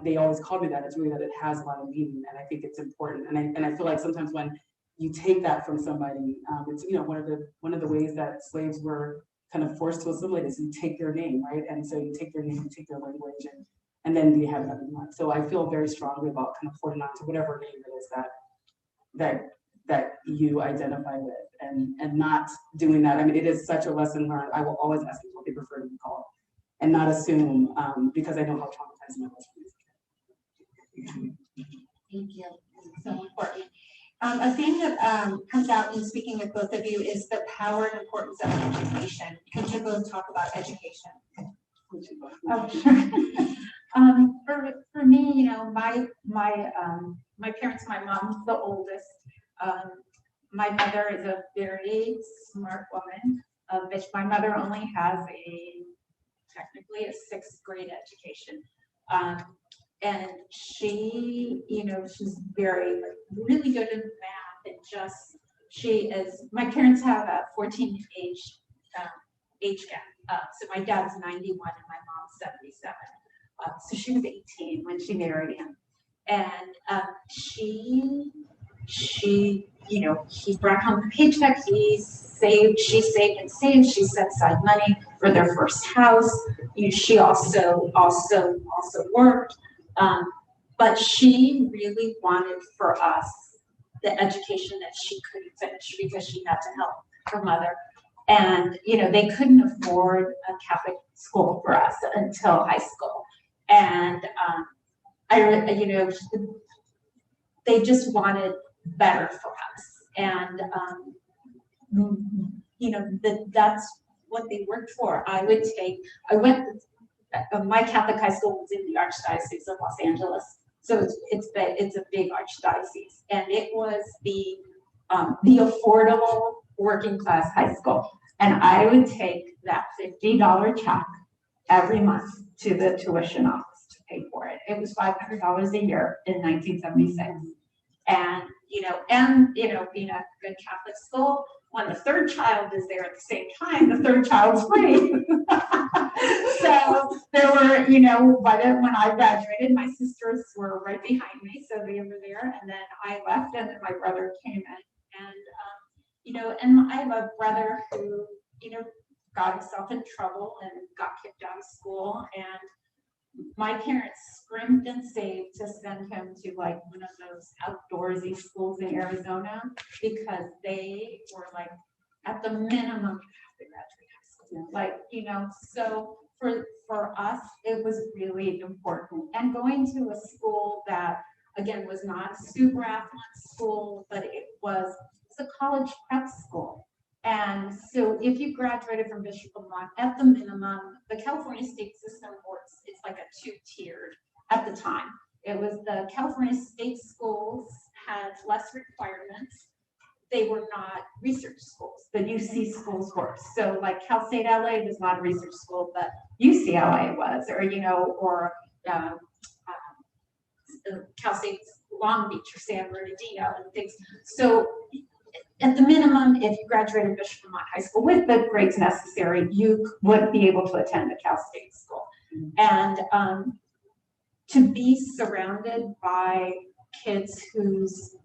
they always called me that. It's really that it has a lot of meaning, and I think it's important. And I feel like sometimes when you take that from somebody, it's one of the ways that slaves were kind of forced to assimilate is you take their name, right? And so you take their name, you take their language, and then you have that in mind. So I feel very strongly about kind of holding on to whatever name it is that you identify with, and not doing that. I mean, it is such a lesson learned. I will always ask people what they prefer to be called, and not assume, because I know how traumatizing that was for me. Thank you. So important. A theme that comes out in speaking with both of you is the power and importance of education. Could you both talk about education? Oh, sure. For me, my parents, my mom's the oldest. My mother is a very smart woman, which my mother only has technically a 6th grade education. And she, she's really good in math, and my parents have a 14 age gap. So my dad's 91 and my mom's 77. So she was 18 when she married him. And she brought home the paycheck, she saved and saved, she set aside money for their first house. She also worked. But she really wanted for us the education that she couldn't finish because she had to help her mother. And, they couldn't afford a Catholic school for us until high school. And, they just wanted better for us. And, that's what they worked for. My Catholic high school was in the Archdiocese of Los Angeles. So it's a big archdiocese, and it was the affordable working class high school. And I would take that $50 check every month to the tuition office to pay for it. It was $500 a year in 1976. And being a good Catholic school, when the 3rd child is there at the same time, the 3rd child's free. So there were, when I graduated, my sisters were right behind me, so they were there, and then I left, and then my brother came in, and I have a brother who, got himself in trouble and got kicked out of school, and my parents scrimped and saved to send him to like one of those outdoorsy schools in Arizona because they were like at the minimum you have to graduate high school. So for us, it was really important. And going to a school that, again, was not a super affluent school, but it was a college prep school. And so if you graduated from Bishop Lamont, at the minimum, the California state system works, it's like a 2-tiered at the time. It was the California state schools had less requirements. they were not research schools. The UC schools were. So like Cal State LA was not a research school, but UCLA was, or Cal State's Long Beach or San Bernardino and things. So at the minimum, if you graduated Bishop Vermont High School with the grades necessary, you would be able to attend a Cal State school. And to be surrounded by kids whose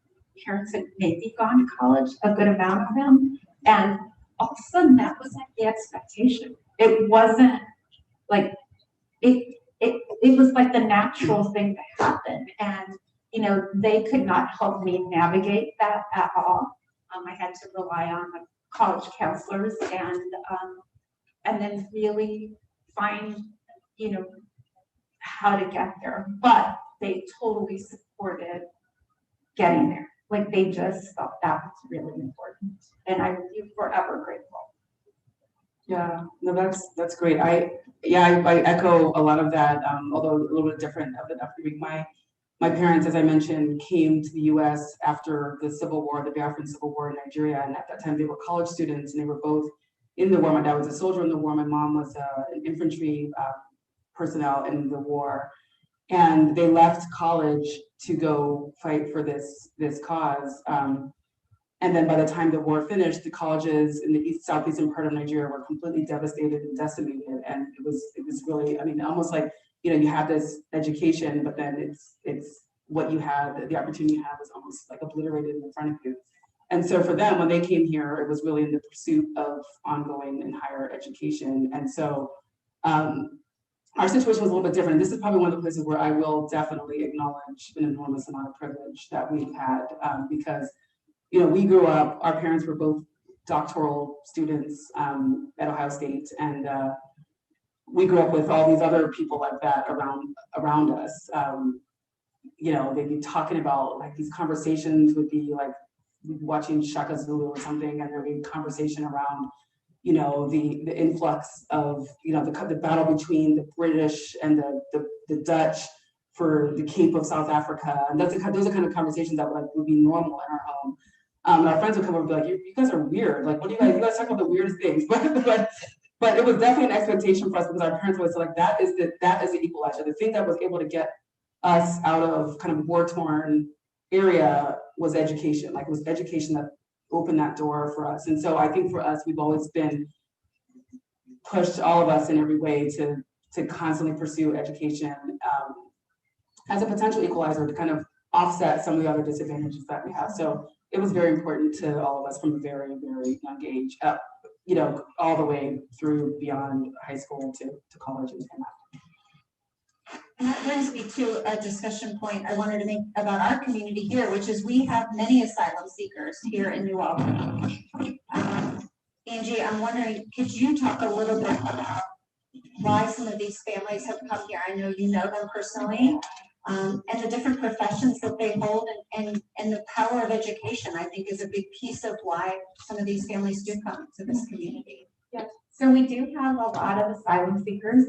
parents had maybe gone to college, a good amount of them, and all of a sudden that was like the expectation. It wasn't like it was like the natural thing to happen, and they could not help me navigate that at all. I had to rely on the college counselors and then really find how to get there. But they totally supported getting there. Like they just thought that was really important, and I will be forever grateful. Yeah, no, that's great. I echo a lot of that, although a little bit different of it upbringing. My parents, as I mentioned, came to the U.S. after the Civil War, the Biafran Civil War in Nigeria, and at that time they were college students, and they were both in the war. My dad was a soldier in the war. My mom was an infantry personnel in the war, and they left college to go fight for this cause. And then by the time the war finished, the colleges in the southeastern part of Nigeria were completely devastated and decimated. And it was really, I mean, almost like, you had this education, but then it's what you had, the opportunity you had was almost like obliterated in front of you. And so for them, when they came here, it was really in the pursuit of ongoing and higher education. And so our situation was a little bit different. This is probably one of the places where I will definitely acknowledge an enormous amount of privilege that we've had, because we grew up, our parents were both doctoral students at Ohio State, and we grew up with all these other people like that around us. They'd be talking about, like, these conversations would be like watching Shaka Zulu or something, and there'd be conversation around, the influx of, the battle between the British and the Dutch for the Cape of South Africa. And those are kind of conversations that would be normal in our home. Our friends would come over and be like, you guys are weird. Like, what do you guys talk about the weirdest things? But it was definitely an expectation for us, because our parents always said, like, that is the equalizer. The thing that was able to get us out of kind of war-torn area was education. Like, it was education that opened that door for us. And so I think for us, we've always been pushed, all of us in every way, to constantly pursue education as a potential equalizer to kind of offset some of the other disadvantages that we have. So it was very important to all of us from a very, very young age, all the way through beyond high school to college and after. And that brings me to a discussion point I wanted to make about our community here, which is we have many asylum seekers here in New Albany. Angie, I'm wondering, could you talk a little bit about why some of these families have come here? I know you know them personally. And the different professions that they hold, and the power of education, I think, is a big piece of why some of these families do come to this community. Yes, so we do have a lot of asylum seekers,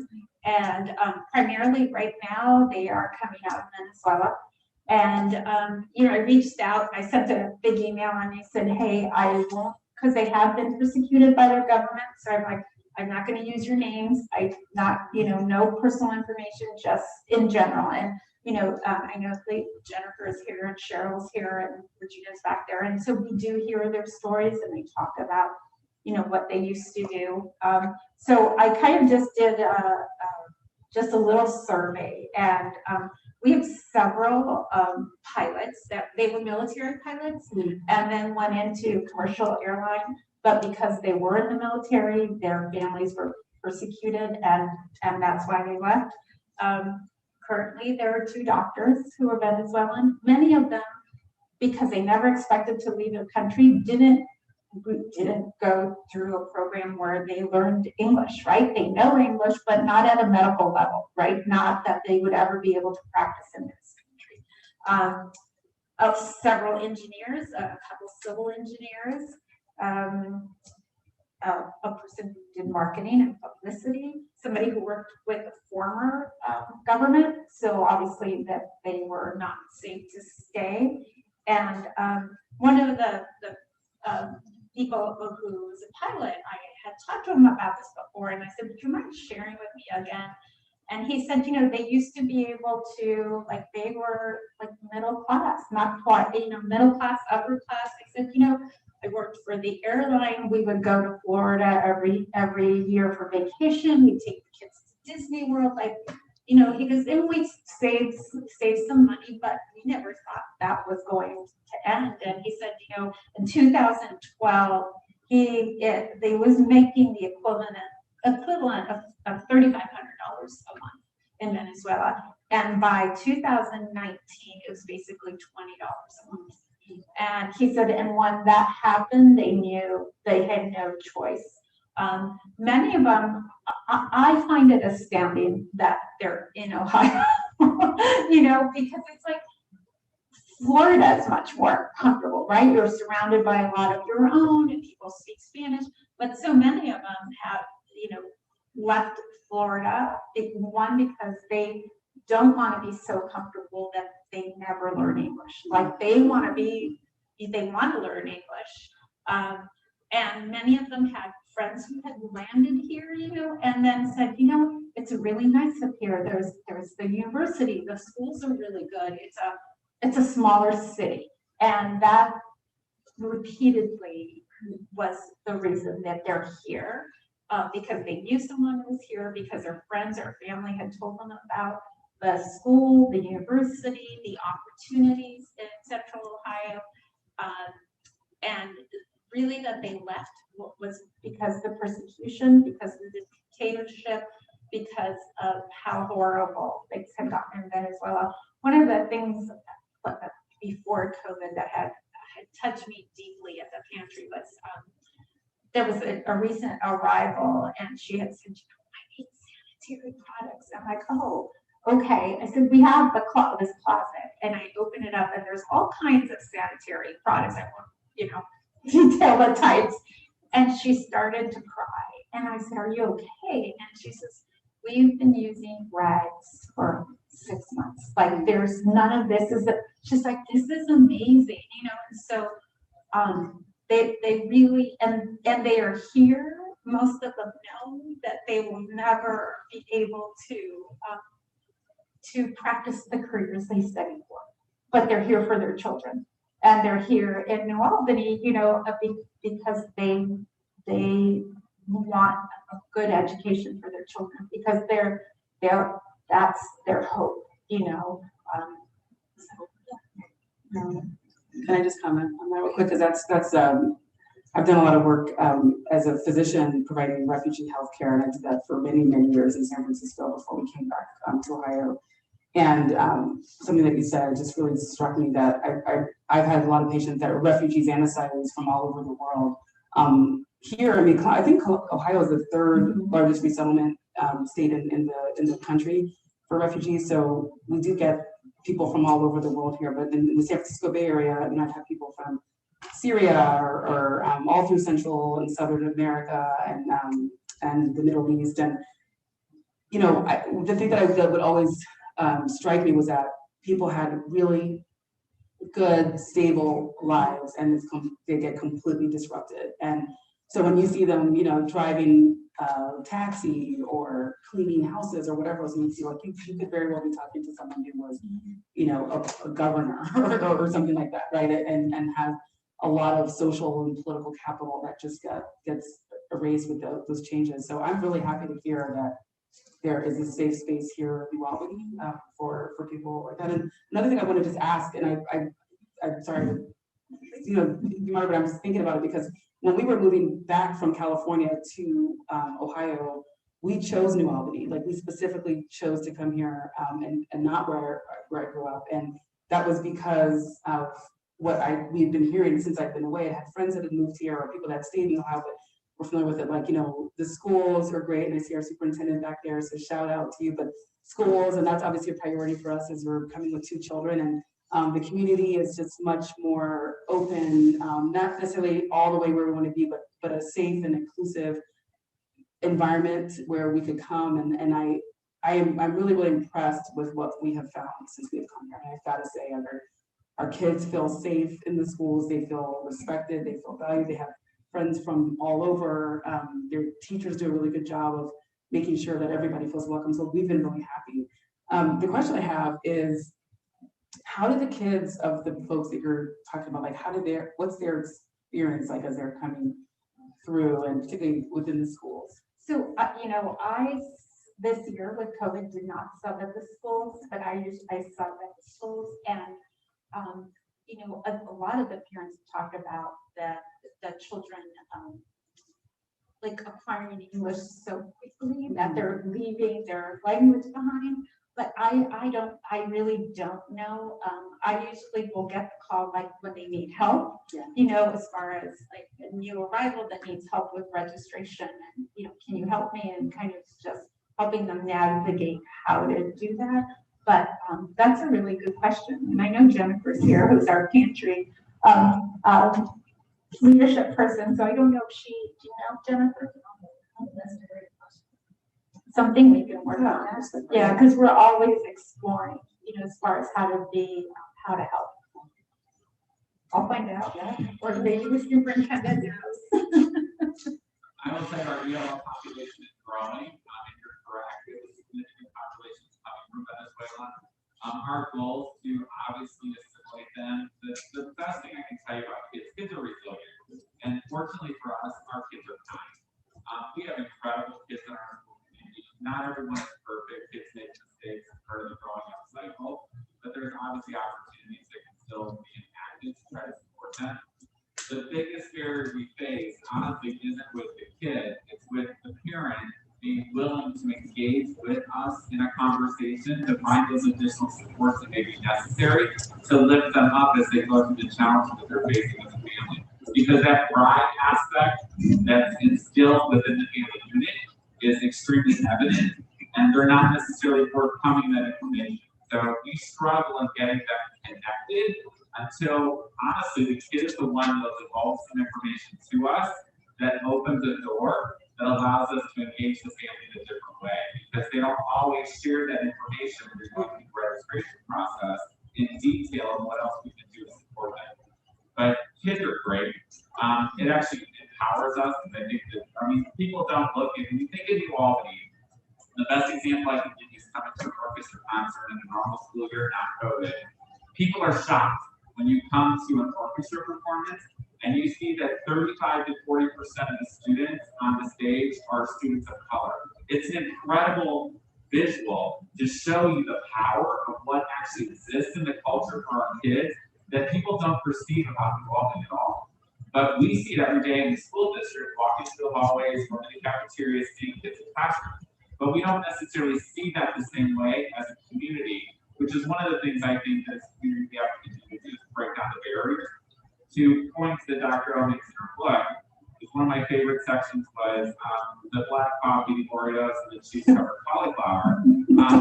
and primarily right now they are coming out of Venezuela. And I reached out, I sent a big email, and I said, hey, I won't, because they have been persecuted by their government. So I'm like, I'm not going to use your names. No personal information, just in general. And I know Jennifer is here and Cheryl's here and Regina's back there. And so we do hear their stories, and they talk about, what they used to do. So I kind of just did just a little survey, and we have several pilots that they were military pilots, and then went into commercial airline. But because they were in the military, their families were persecuted, and that's why they left. Currently, there are 2 doctors who are Venezuelan. Many of them, because they never expected to leave the country, didn't go through a program where they learned English, right? They know English, but not at a medical level, right? Not that they would ever be able to practice in this country. Of several engineers, a couple civil engineers, a person who did marketing and publicity, somebody who worked with the former government, so obviously that they were not safe to stay. And one of the people who was a pilot, I had talked to him about this before, and I said, would you mind sharing with me again? And he said, they used to be able to, like, they were like middle class, not quite, middle class, upper class. I said, I worked for the airline. We would go to Florida every year for vacation. We'd take the kids to Disney World. Like, he goes, and we saved some money, but we never thought that was going to end. And he said, in 2012, they was making the equivalent of $3,500 a month in Venezuela. And by 2019, it was basically $20 a month. And he said, and when that happened, they knew they had no choice. Many of them, I find it astounding that they're in Ohio, because it's like Florida is much more comfortable, right? You're surrounded by a lot of your own and people speak Spanish, but so many of them have, left Florida, one, because they don't want to be so comfortable that they never learn English. Like they want to learn English. And many of them had friends who had landed here, and then said, it's really nice up here. There's the university, the schools are really good. It's a smaller city. And that repeatedly was the reason that they're here, because they knew someone who was here, because their friends or family had told them about the school, the university, the opportunities in Central Ohio. And really that they left was because the persecution, because of the dictatorship, because of how horrible things had gotten in Venezuela. One of the things before COVID that had touched me deeply at the pantry was there was a recent arrival, and she had said, I need sanitary products. I'm like, oh, okay. I said, we have this closet, and I open it up, and there's all kinds of sanitary products. I won't, detail the types. And she started to cry, and I said, are you okay? And she says, we've been using rags for 6 months. Like, there's none of this. She's like, this is amazing, And so they really, and they are here. Most of them know that they will never be able to practice the careers they studied for, but they're here for their children. And they're here in New Albany, because they want a good education for their children, because that's their hope, Can I just comment on that real quick? Because that's I've done a lot of work as a physician providing refugee health care, and I did that for many, many years in San Francisco before we came back to Ohio. And something that you said just really struck me, that I've had a lot of patients that are refugees and asylees from all over the world. Here, I think Ohio is the third largest resettlement state in the country for refugees. So we do get people from all over the world here. But in the San Francisco Bay Area, I've had people from Syria or all through Central and Southern America and the Middle East. And the thing that would always strike me was that people had really good, stable lives, and they get completely disrupted. And so when you see them, driving taxi or cleaning houses or whatever else, you see, like, you could very well be talking to someone who was, a governor or something like that, right? And have a lot of social and political capital that just gets erased with those changes. So I'm really happy to hear that there is a safe space here in New Albany for people like that. And another thing I want to just ask, and I'm sorry, but I'm just thinking about it, because when we were moving back from California to Ohio, we chose New Albany. Like, we specifically chose to come here and not where I grew up. And that was because of what we've been hearing since I've been away. I had friends that had moved here, or people that stayed in Ohio, but we're familiar with it. Like, the schools are great, and I see our superintendent back there, so shout out to you. But schools, and that's obviously a priority for us as we're coming with 2 children. And the community is just much more open, not necessarily all the way where we want to be, but a safe and inclusive environment where we could come. And I'm really, really impressed with what we have found since we have come here. And I've got to say, our kids feel safe in the schools, they feel respected, they feel valued, they have friends from all over. Their teachers do a really good job of making sure that everybody feels welcome. So we've been really happy. The question I have is, how do the kids of the folks that you're talking about, like what's their experience like as they're coming through, and particularly within the schools? So, I this year with COVID did not sub at the schools, but I sub at the schools, and a lot of the parents talk about the children like acquiring English so quickly that they're leaving their language behind. But I really don't know. I usually will get the call like when they need help, as far as like a new arrival that needs help with registration, and can you help me, and kind of just helping them navigate how to do that. But that's a really good question. And I know Jennifer's here, who's our pantry leadership person. So I don't know if do you know Jennifer? That's a great question. Something we can work on. Yeah, because we're always exploring, as far as how to help. I'll find out, or maybe the superintendent knows. I will say our ELL population is growing, and you're correct, there's a significant population coming from Venezuela. Our goal is to obviously assimilate them. The best thing I can tell you about kids are resilient, and fortunately for us, our kids are kind. We have incredible kids in our school community. Not everyone is perfect. Kids make mistakes as part of the growing up cycle, but there's obviously opportunities that can still be enacted to try to support them. The biggest barrier we face, honestly, isn't with the kid, it's with the parent being willing to engage with us in a conversation to find those additional supports that may be necessary to lift them up as they go through the challenges that they're facing as a family. Because that pride aspect that's instilled within the family unit is extremely evident, and they're not necessarily forthcoming that information. So we struggle in getting them connected until, honestly, the kid is the one that evolves some information to us that opens a door that allows us to engage the family in a different way, because they don't always share that information when you're going through the registration process in detail of what else we can do to support them. But kids are great. It actually empowers us, and I think that, people don't look at, when you think of New Albany, the best example I can give you is coming to an orchestra concert in a normal school year, not COVID. People are shocked when you come to an orchestra performance and you see that 35 to 40% of the students on the stage are students of color. It's an incredible visual to show you the power of what actually exists in the culture for our kids that people don't perceive about New Albany at all. But we see it every day in the school district, walking through the hallways, going to the cafeteria, seeing kids in classrooms. But we don't necessarily see that the same way as a community, which is one of the things I think that as a community we have to continue to do, is break down the barriers. To point to Dr. O makes in her book, one of my favorite sections was the black coffee, the Oreos, and the cheese covered cauliflower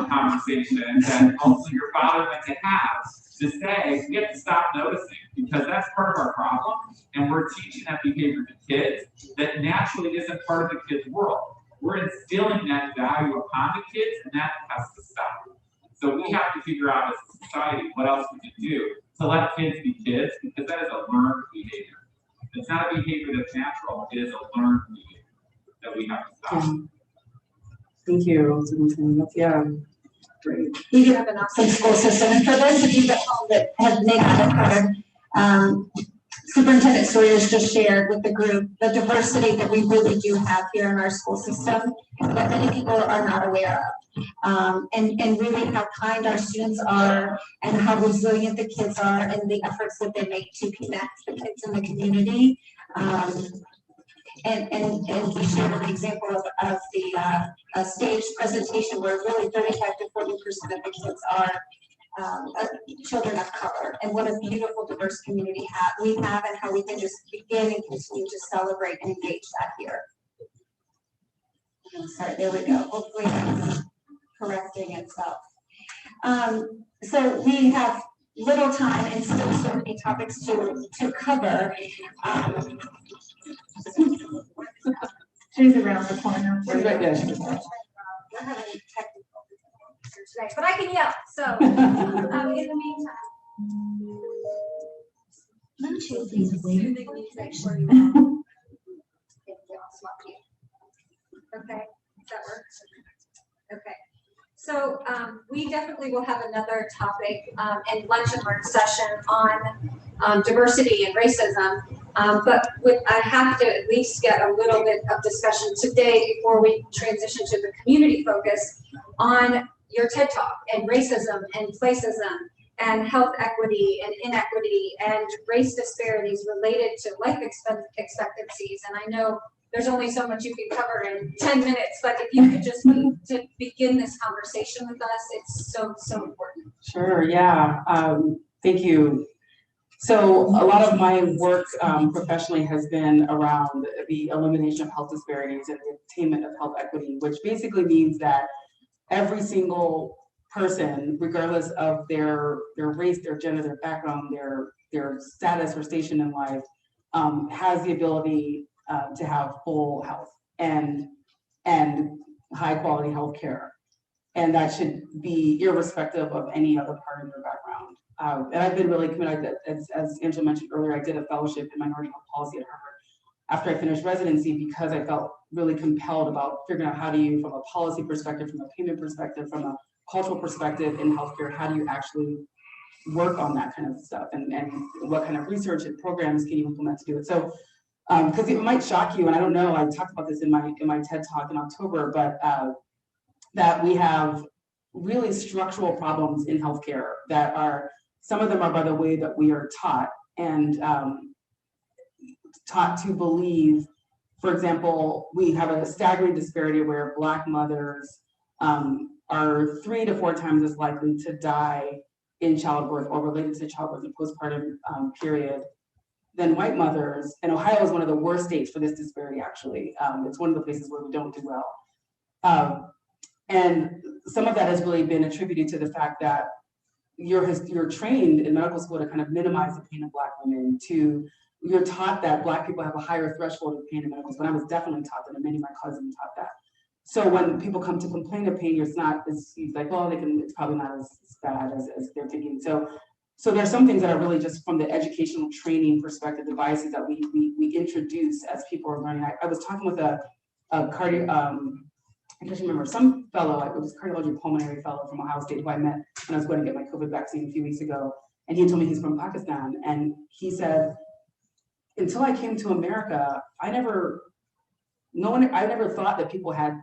conversation that also your father went to have to say, we have to stop noticing, because that's part of our problem, and we're teaching that behavior to kids that naturally isn't part of the kids' world. We're instilling that value upon the kids, and that has to stop. So we have to figure out as a society what else we can do to let kids be kids, because that is a learned behavior. It's not a behavior that's natural, it is a learned behavior that we have to stop. Thank you. Yeah, great. We do have an awesome school system, and for those of you at home that have maybe heard, Superintendent Sawyer's just shared with the group the diversity that we really do have here in our school system that many people are not aware of, and really how kind our students are and how resilient the kids are and the efforts that they make to connect the kids in the community. And we shared an example of the stage presentation where really 35 to 40% of the kids are children of color, and what a beautiful diverse community we have, and how we can just begin and continue to celebrate and engage that here. Sorry, there we go. Hopefully that's correcting itself. So we have little time and still so many topics to cover. She's around the corner. She's right there. We're having technical difficulties today, but I can yell. So in the meantime, Bluetooth is waiting for connection. Okay, does that work? Okay. So we definitely will have another topic in lunch and learn session on diversity and racism. I have to at least get a little bit of discussion today before we transition to the community focus on your TED Talk and racism and placism and health equity and inequity and race disparities related to life expectancies. And I know there's only so much you can cover in 10 minutes, but if you could just to begin this conversation with us, it's so, so important. Sure, yeah, thank you. So a lot of my work professionally has been around the elimination of health disparities and the attainment of health equity, which basically means that every single person, regardless of their race, their gender, their background, their status or station in life, has the ability to have full health and high quality health care. And that should be irrespective of any other part of their background. And I've been really committed, as Angela mentioned earlier, I did a fellowship in minority health policy at Harvard after I finished residency because I felt really compelled about figuring out how do you, from a policy perspective, from a payment perspective, from a cultural perspective in healthcare, how do you actually work on that kind of stuff, and what kind of research and programs can you implement to do it? So, because it might shock you, and I don't know, I talked about this in my TED Talk in October, but that we have really structural problems in healthcare that are, some of them are by the way that we are taught and taught to believe. For example, we have a staggering disparity where Black mothers are 3 to 4 times as likely to die in childbirth or related to childbirth and postpartum period than white mothers. And Ohio is one of the worst states for this disparity, actually. It's one of the places where we don't do well. And some of that has really been attributed to the fact that you're trained in medical school to kind of minimize the pain of Black women, you're taught that Black people have a higher threshold of pain in medical school. And I was definitely taught that, and many of my cousins taught that. So when people come to complain of pain, it's like, well, it's probably not as bad as they're thinking. So there's some things that are really just from the educational training perspective, the biases that we introduce as people are learning. I was talking with a I can't remember, some fellow, it was cardiology pulmonary fellow from Ohio State who I met when I was going to get my COVID vaccine a few weeks ago. And he told me he's from Pakistan. And he said, until I came to America, I never thought that people had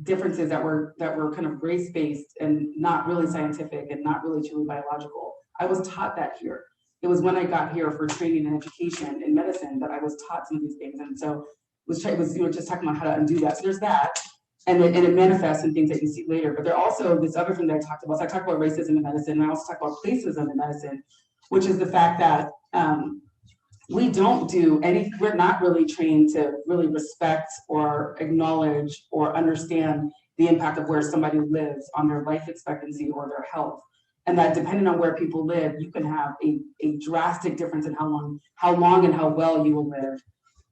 differences that were kind of race-based and not really scientific and not really truly biological. I was taught that here. It was when I got here for training and education in medicine that I was taught some of these things. And so it was just talking about how to undo that. So there's that. And it manifests in things that you see later. But there also this other thing that I talked about. So I talked about racism in medicine, and I also talked about placism in medicine, which is the fact that we're not really trained to really respect or acknowledge or understand the impact of where somebody lives on their life expectancy or their health. And that depending on where people live, you can have a drastic difference in how long and how well you will live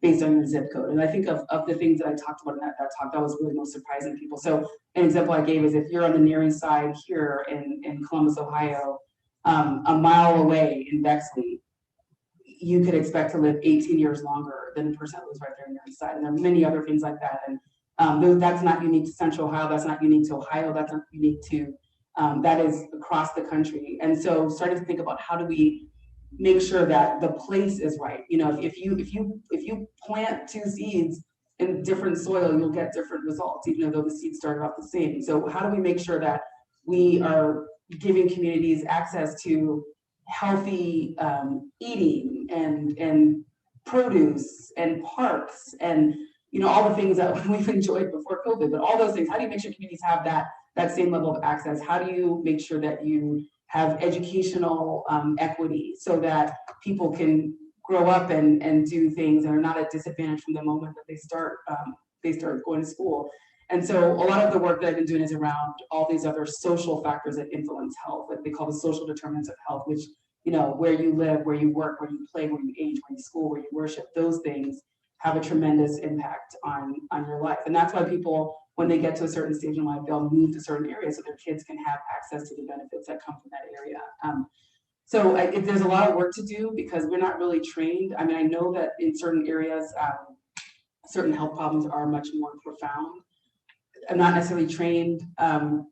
based on your zip code. And I think of the things that I talked about in that talk, that was really most surprising to people. So an example I gave is if you're on the near east side here in Columbus, Ohio, a mile away in Bexley, you could expect to live 18 years longer than the person that lives right there on the east side. And there are many other things like that. And that's not unique to Central Ohio, that's not unique to Ohio, that's not unique to, that is across the country. And so starting to think about how do we make sure that the place is right. You know, if you plant 2 seeds in different soil, you'll get different results, even though the seeds started off the same. So how do we make sure that we are giving communities access to healthy eating and produce and parks and all the things that we've enjoyed before COVID, but all those things, how do you make sure communities have that same level of access? How do you make sure that you have educational equity so that people can grow up and do things and are not at disadvantage from the moment that they start going to school? And so a lot of the work that I've been doing is around all these other social factors that influence health, like they call the social determinants of health, which, where you live, where you work, where you play, where you age, where you school, where you worship, those things have a tremendous impact on your life. And that's why people, when they get to a certain stage in life, they'll move to certain areas so their kids can have access to the benefits that come from that area. So there's a lot of work to do because we're not really trained. I mean, I know that in certain areas, certain health problems are much more profound. I'm not necessarily trained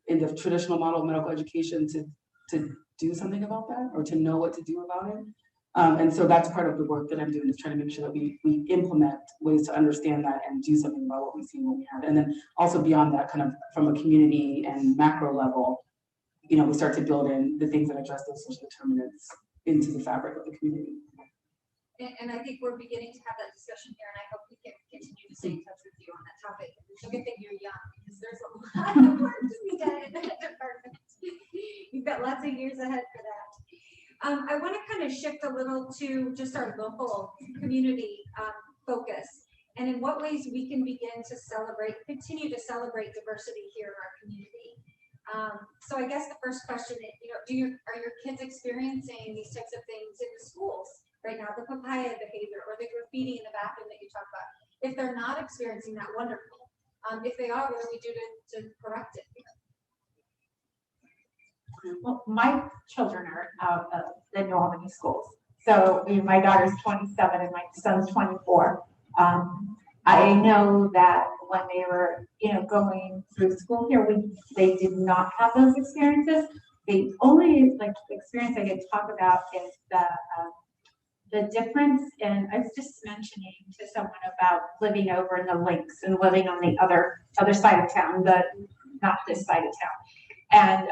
in the traditional model of medical education to do something about that or to know what to do about it. And so that's part of the work that I'm doing, is trying to make sure that we implement ways to understand that and do something about what we see and what we have. And then also beyond that, kind of from a community and macro level, you know, we start to build in the things that address those social determinants into the fabric of the community. And I think we're beginning to have that discussion here, and I hope we can continue to stay in touch with you on that topic. It's a good thing you're young, because there's a lot of work to be done in that department. You've got lots of years ahead for that. I want to kind of shift a little to just our local community focus, and in what ways we can begin to continue to celebrate diversity here in our community. So I guess the first question is, you know, are your kids experiencing these types of things in the schools right now, the papaya behavior or the graffiti in the bathroom that you talk about? If they're not experiencing that, wonderful. If they are, what do we do to correct it? Well, my children are out of the New Albany schools. So my daughter's 27 and my son's 24. I know that when they were, going through school here, they did not have those experiences. The only experience I can talk about is the difference. And I was just mentioning to someone about living over in the links and living on the other side of town, not this side of town. And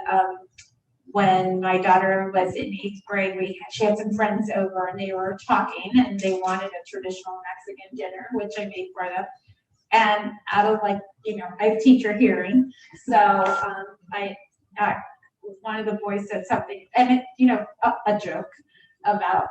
when my daughter was in 8th grade, she had some friends over and they were talking and they wanted a traditional Mexican dinner, which I made for them. And out of I have teacher hearing. So one of the boys said something, and a joke about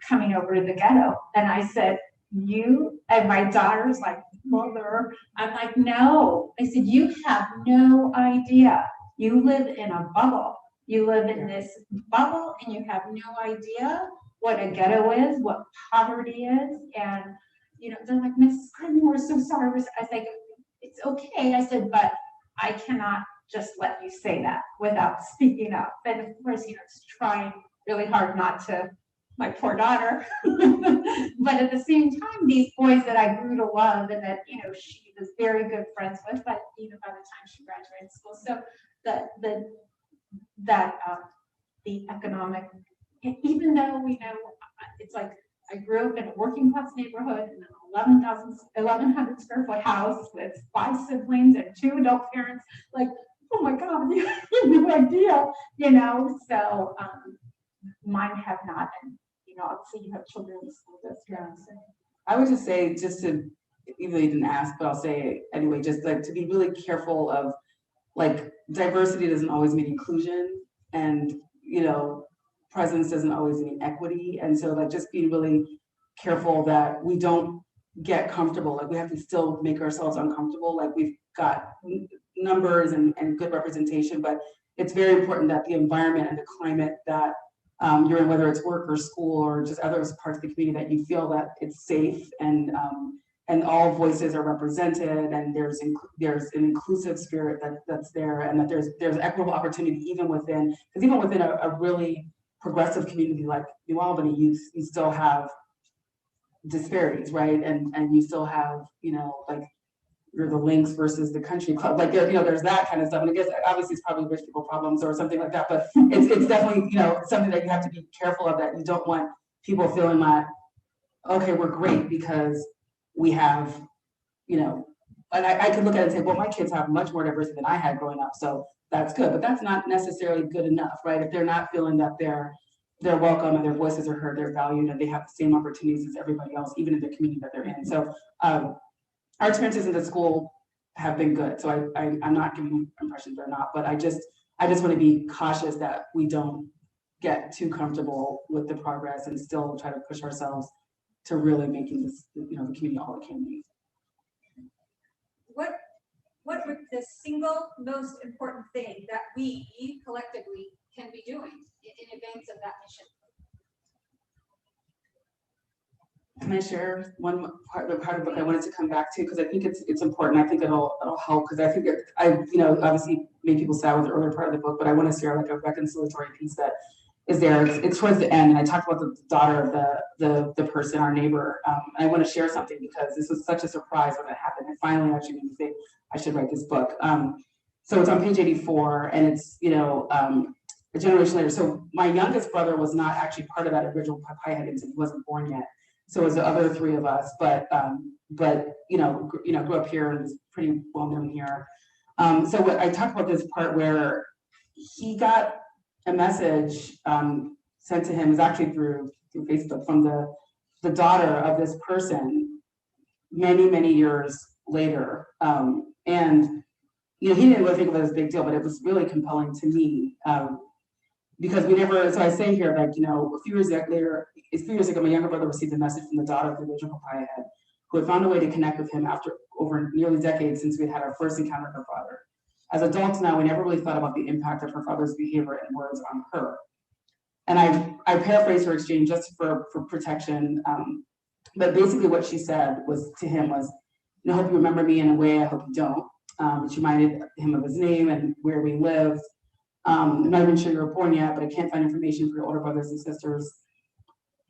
coming over to the ghetto. And I said, and my daughter's like, mother, I'm like, no. I said, you have no idea. You live in a bubble. You live in this bubble and you have no idea what a ghetto is, what poverty is. And, they're like, Mrs. Clinton, we're so sorry. I was like, it's okay. I said, but I cannot just let you say that without speaking up. And of course, it's trying really hard not to, my poor daughter. But at the same time, these boys that I grew to love and that, she was very good friends with, but even by the time she graduated school. So the economic, even though we know it's like I grew up in a working class neighborhood in an 1,100 square foot house with 5 siblings and 2 adult parents. Like, oh my God, you have no idea, So mine have not, and obviously you have children in the school district. I would just say, just to, even though you didn't ask, but I'll say it anyway, just to be really careful of diversity doesn't always mean inclusion, and presence doesn't always mean equity. And so just being really careful that we don't get comfortable. We have to still make ourselves uncomfortable. We've got numbers and good representation, but it's very important that the environment and the climate that you're in, whether it's work or school or just other parts of the community, that you feel that it's safe and all voices are represented, and there's an inclusive spirit that's there, and that there's equitable opportunity even within a really progressive community like New Albany, you still have disparities, right? And you still have, you're the links versus the country club, there's that kind of stuff. And I guess obviously it's probably rich people problems or something like that, but it's definitely, something that you have to be careful of, that you don't want people feeling like, okay, we're great because we have, and I could look at it and say, well, my kids have much more diversity than I had growing up, so that's good, but that's not necessarily good enough, right? If they're not feeling that they're welcome and their voices are heard, they're valued, and they have the same opportunities as everybody else, even in the community that they're in. So our experiences in the school have been good. So I'm not giving impressions they're not, but I just want to be cautious that we don't get too comfortable with the progress and still try to push ourselves to really making this, the community all it can be. What would the single most important thing that we collectively can be doing in advance of that mission? Can I share one part of the book I wanted to come back to, because I think it's important. I think it'll help, because I think I obviously made people sad with the earlier part of the book, but I want to share a reconciliatory piece that is there. It's towards the end, and I talked about the daughter of the person, our neighbor. I want to share something because this was such a surprise when it happened. It finally actually made me think I should write this book. So it's on page 84, and it's, you know, a generation later. So my youngest brother was not actually part of that original Hijabi incident. He wasn't born yet. So it was the other three of us, but grew up here and was pretty well known here. So what I talked about this part where he got a message sent to him, is actually through Facebook, from the daughter of this person many years later. And you know, he didn't really think of it as a big deal, but it was really compelling to me. Because we never, so I say here, like, you know, a few years ago, my younger brother received a message from the daughter of the original papaya head, who had found a way to connect with him after over nearly decades since we had our first encounter with her father. As adults now, we never really thought about the impact of her father's behavior and words on her. And I paraphrase her exchange just for protection, but basically what she said was to him was, you know, I hope you remember me in a way, I hope you don't. She reminded him of his name and where we lived. I'm not even sure you were born yet, but I can't find information for your older brothers and sisters.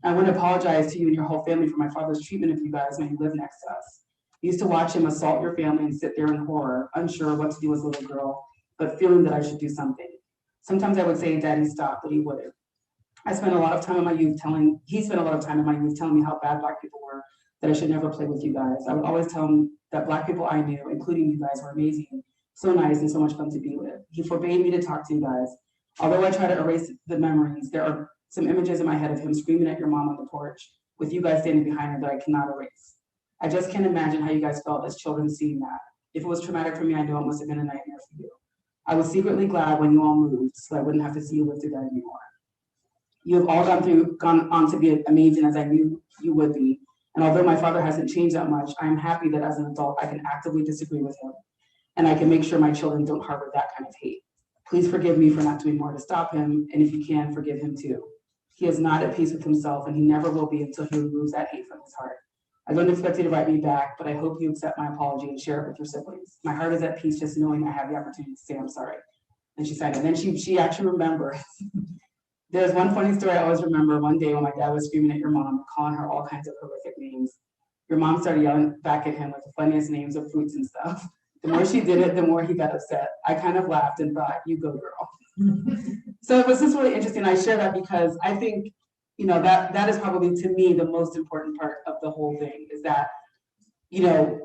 I want to apologize to you and your whole family for my father's treatment of you guys when he lived next to us. I used to watch him assault your family and sit there in horror, unsure what to do as a little girl, but feeling that I should do something. Sometimes I would say, Daddy, stop, but he wouldn't. He spent a lot of time in my youth telling me how bad Black people were, that I should never play with you guys. I would always tell him that Black people I knew, including you guys, were amazing, so nice and so much fun to be with. He forbade me to talk to you guys. Although I try to erase the memories, there are some images in my head of him screaming at your mom on the porch with you guys standing behind her that I cannot erase. I just can't imagine how you guys felt as children seeing that. If it was traumatic for me, I know it must have been a nightmare for you. I was secretly glad when you all moved so I wouldn't have to see you live through that anymore. You have all gone on to be amazing as I knew you would be. And although my father hasn't changed that much, I'm happy that as an adult, I can actively disagree with him and I can make sure my children don't harbor that kind of hate. Please forgive me for not doing more to stop him, and if you can, forgive him too. He is not at peace with himself, and he never will be until he removes that hate from his heart. I don't expect you to write me back, but I hope you accept my apology and share it with your siblings. My heart is at peace just knowing I have the opportunity to say I'm sorry. And she signed it. And then she actually remembers. There's one funny story I always remember. One day when my dad was screaming at your mom, calling her all kinds of horrific names. Your mom started yelling back at him with the funniest names of fruits and stuff. The more she did it, the more he got upset. I kind of laughed and thought, you go girl. So it was just really interesting. I share that because I think, you know, that is probably to me the most important part of the whole thing is that, you know,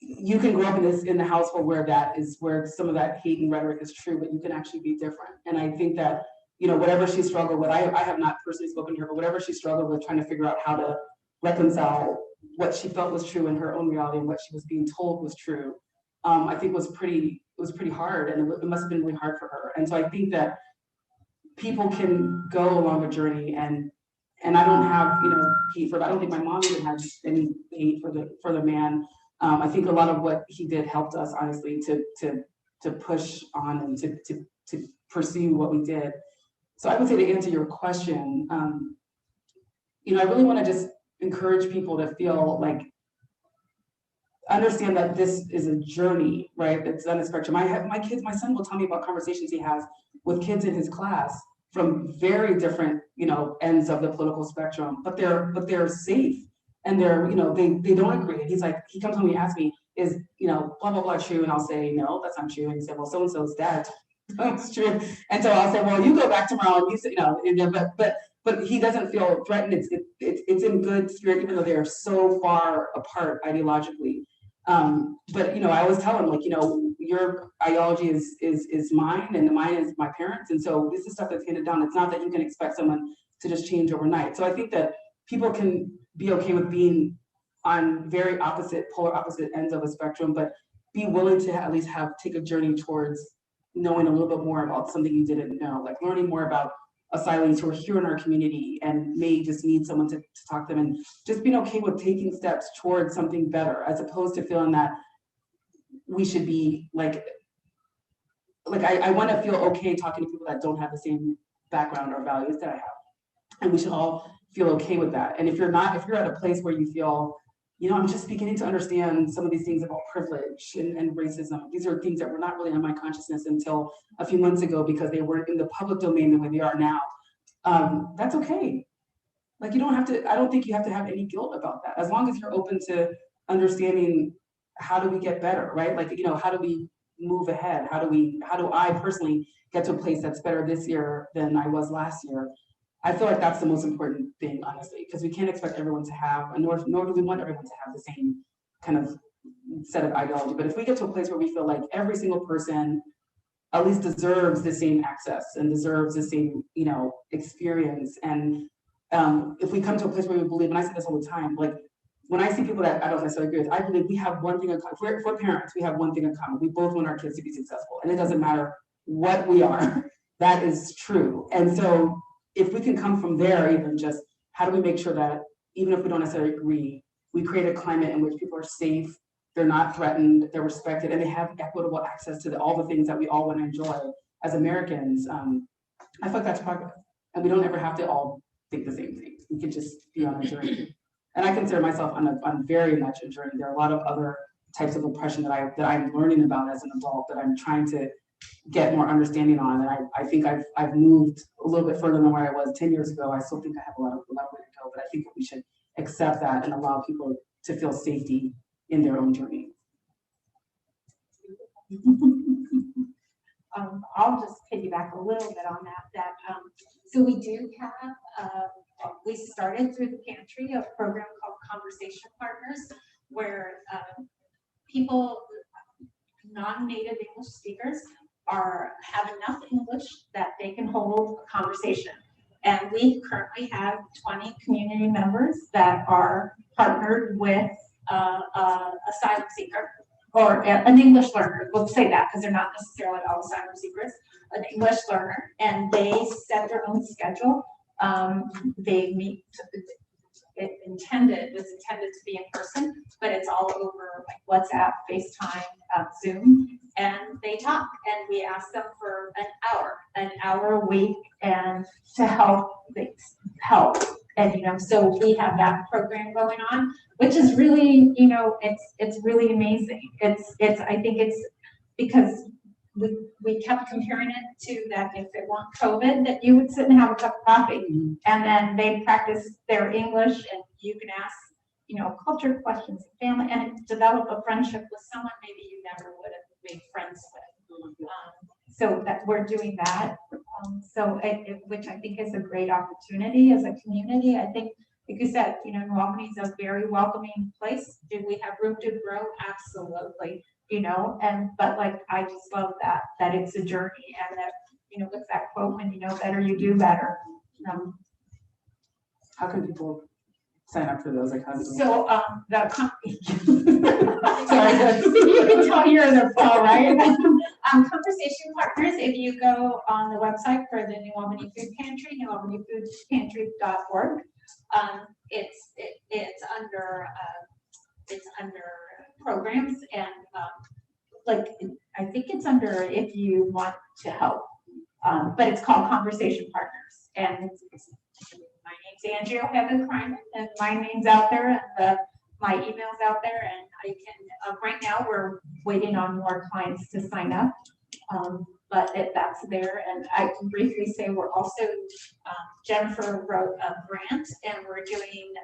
you can grow up in the household where some of that hate and rhetoric is true, but you can actually be different. And I think that, you know, whatever she struggled with, I have not personally spoken to her, but whatever she struggled with trying to figure out how to reconcile what she felt was true in her own reality and what she was being told was true, I think was pretty hard, and it must have been really hard for her. And so I think that people can go along a journey, and I don't have, you know, hate for. I don't think my mom even had any hate for the man. I think a lot of what he did helped us, honestly, to push on and to pursue what we did. So I would say, to answer your question, you know, I really want to just encourage people to feel like, understand that this is a journey, right? It's on a spectrum. My son will tell me about conversations he has with kids in his class from very different, you know, ends of the political spectrum, but they're safe, and they're, you know, they don't agree. And he's like, he comes home and he asks me, is, you know, blah blah blah true? And I'll say, no, that's not true. And he said, well, so and so's dad, that's true. And so I'll say, well, you go back tomorrow and you say, you know, and but he doesn't feel threatened. It's in good spirit, even though they are so far apart ideologically. But, you know, I always tell him, like, you know, your ideology is mine and mine is my parents. And so this is stuff that's handed down. It's not that you can expect someone to just change overnight. So I think that people can be okay with being on very polar opposite ends of a spectrum, but be willing to at least take a journey towards knowing a little bit more about something you didn't know, like learning more about asylees who are here in our community and may just need someone to talk to them, and just being okay with taking steps towards something better, as opposed to feeling that we should be like I want to feel okay talking to people that don't have the same background or values that I have, and we should all feel okay with that. And if you're at a place where you feel, you know, I'm just beginning to understand some of these things about privilege and racism. These are things that were not really on my consciousness until a few months ago, because they weren't in the public domain the way they are now. that's okay. Like, you don't have to, I don't think you have to have any guilt about that. As long as you're open to understanding how do we get better, right? Like, how do we move ahead? How do I personally get to a place that's better this year than I was last year? I feel like that's the most important thing, honestly, because we can't expect everyone to have, nor do we want everyone to have the same kind of set of ideology. But if we get to a place where we feel like every single person at least deserves the same access and deserves the same, experience. And if we come to a place where we believe, and I say this all the time, like when I see people that I don't necessarily agree with, I believe we have one thing in common. For parents, we have one thing in common. We both want our kids to be successful, and it doesn't matter what we are. That is true. And so if we can come from there, even just how do we make sure that even if we don't necessarily agree, we create a climate in which people are safe, they're not threatened, they're respected, and they have equitable access to all the things that we all want to enjoy as Americans. I feel like that's progress. And we don't ever have to all think the same thing. We can just be on a journey. And I consider myself on very much a journey. There are a lot of other types of oppression that I'm learning about as an adult that I'm trying to get more understanding on. And I think I've moved a little bit further than where I was 10 years ago. I still think I have a lot of way to go, but I think that we should accept that and allow people to feel safety in their own journey. I'll just piggyback a little bit on that. So we do have, we started through the pantry a program called Conversational Partners, where people, non-native English speakers, have enough English that they can hold a conversation. And we currently have 20 community members that are partnered with asylum seeker or an English learner. We'll say that because they're not necessarily all asylum seekers, an English learner, and they set their own schedule. They meet. It was intended to be in person, but it's all over like WhatsApp, FaceTime, Zoom, and they talk. And we ask them for an hour a week, and to help. And so we have that program going on, which is really, it's really amazing. I think it's because we kept comparing it to that if it weren't COVID, that you would sit and have a cup of coffee, and then they practice their English, and you can ask, culture questions, family, and develop a friendship with someone maybe you never would have made friends with. So that we're doing that. Which I think is a great opportunity as a community. I think, like you said, Albany is a very welcoming place. Do we have room to grow? Absolutely. But like, I just love that it's a journey, and that, what's that quote, when you know better, you do better. How can people sign up for those? Like, how do you... So sorry, you can tell you're in the flow, right? Conversation Partners, if you go on the website for the New Albany Food Pantry, newalbanyfoodpantry.org, it's under programs, and I think it's under if you want to help, but it's called Conversation Partners, and my name's Angie O'Hevin, and my name's out there, and my email's out there, and I can, right now we're waiting on more clients to sign up, but that's there. And I can briefly say we're also, Jennifer wrote a grant, and we're doing,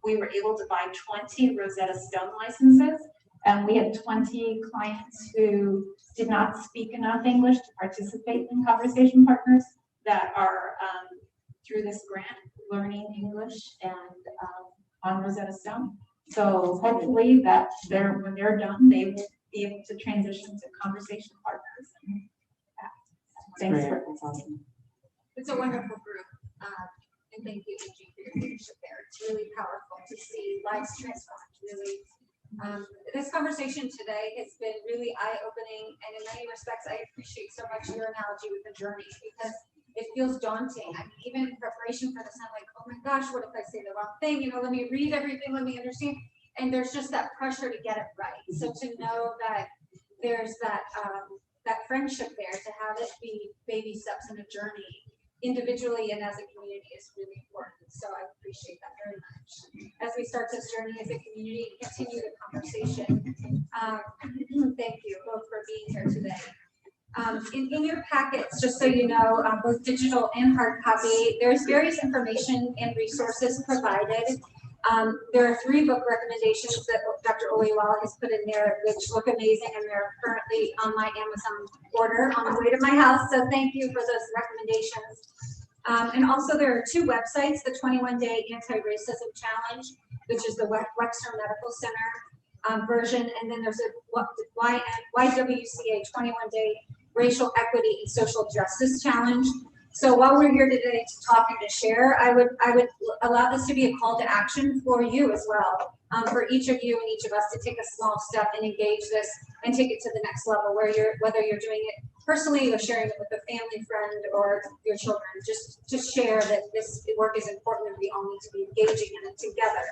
we were able to buy 20 Rosetta Stone licenses, and we had 20 clients who did not speak enough English to participate in Conversation Partners that are, through this grant, learning English and on Rosetta Stone. So hopefully that when they're done, they will be able to transition to Conversation Partners. And thanks for that's awesome. It's a wonderful group. And thank you, Angie, for your leadership there. It's really powerful to see lives transformed. Really, this conversation today has been really eye-opening, and in many respects, I appreciate so much your analogy with the journey, because it feels daunting. I mean, even in preparation for this, I'm like, oh my gosh, what if I say the wrong thing? Let me read everything, let me understand. And there's just that pressure to get it right. So to know that there's that friendship there, to have it be baby steps in a journey, individually and as a community, is really important. So I appreciate that very much. As we start this journey as a community, continue the conversation. Thank you both for being here today. In your packets, just so you know, both digital and hard copy, there's various information and resources provided. There are 3 book recommendations that Dr. Olayiwola has put in there, which look amazing, and they're currently on my Amazon order on the way to my house. So thank you for those recommendations. And also there are 2 websites, the 21-Day Anti-Racism Challenge, which is the Wexner Medical Center version, and then there's a YWCA 21-Day Racial Equity and Social Justice Challenge. So while we're here today to talk and to share, I would allow this to be a call to action for you as well, for each of you and each of us to take a small step and engage this and take it to the next level, whether you're doing it personally or sharing it with a family friend or your children. Just share that this work is important and we all need to be engaging in it together.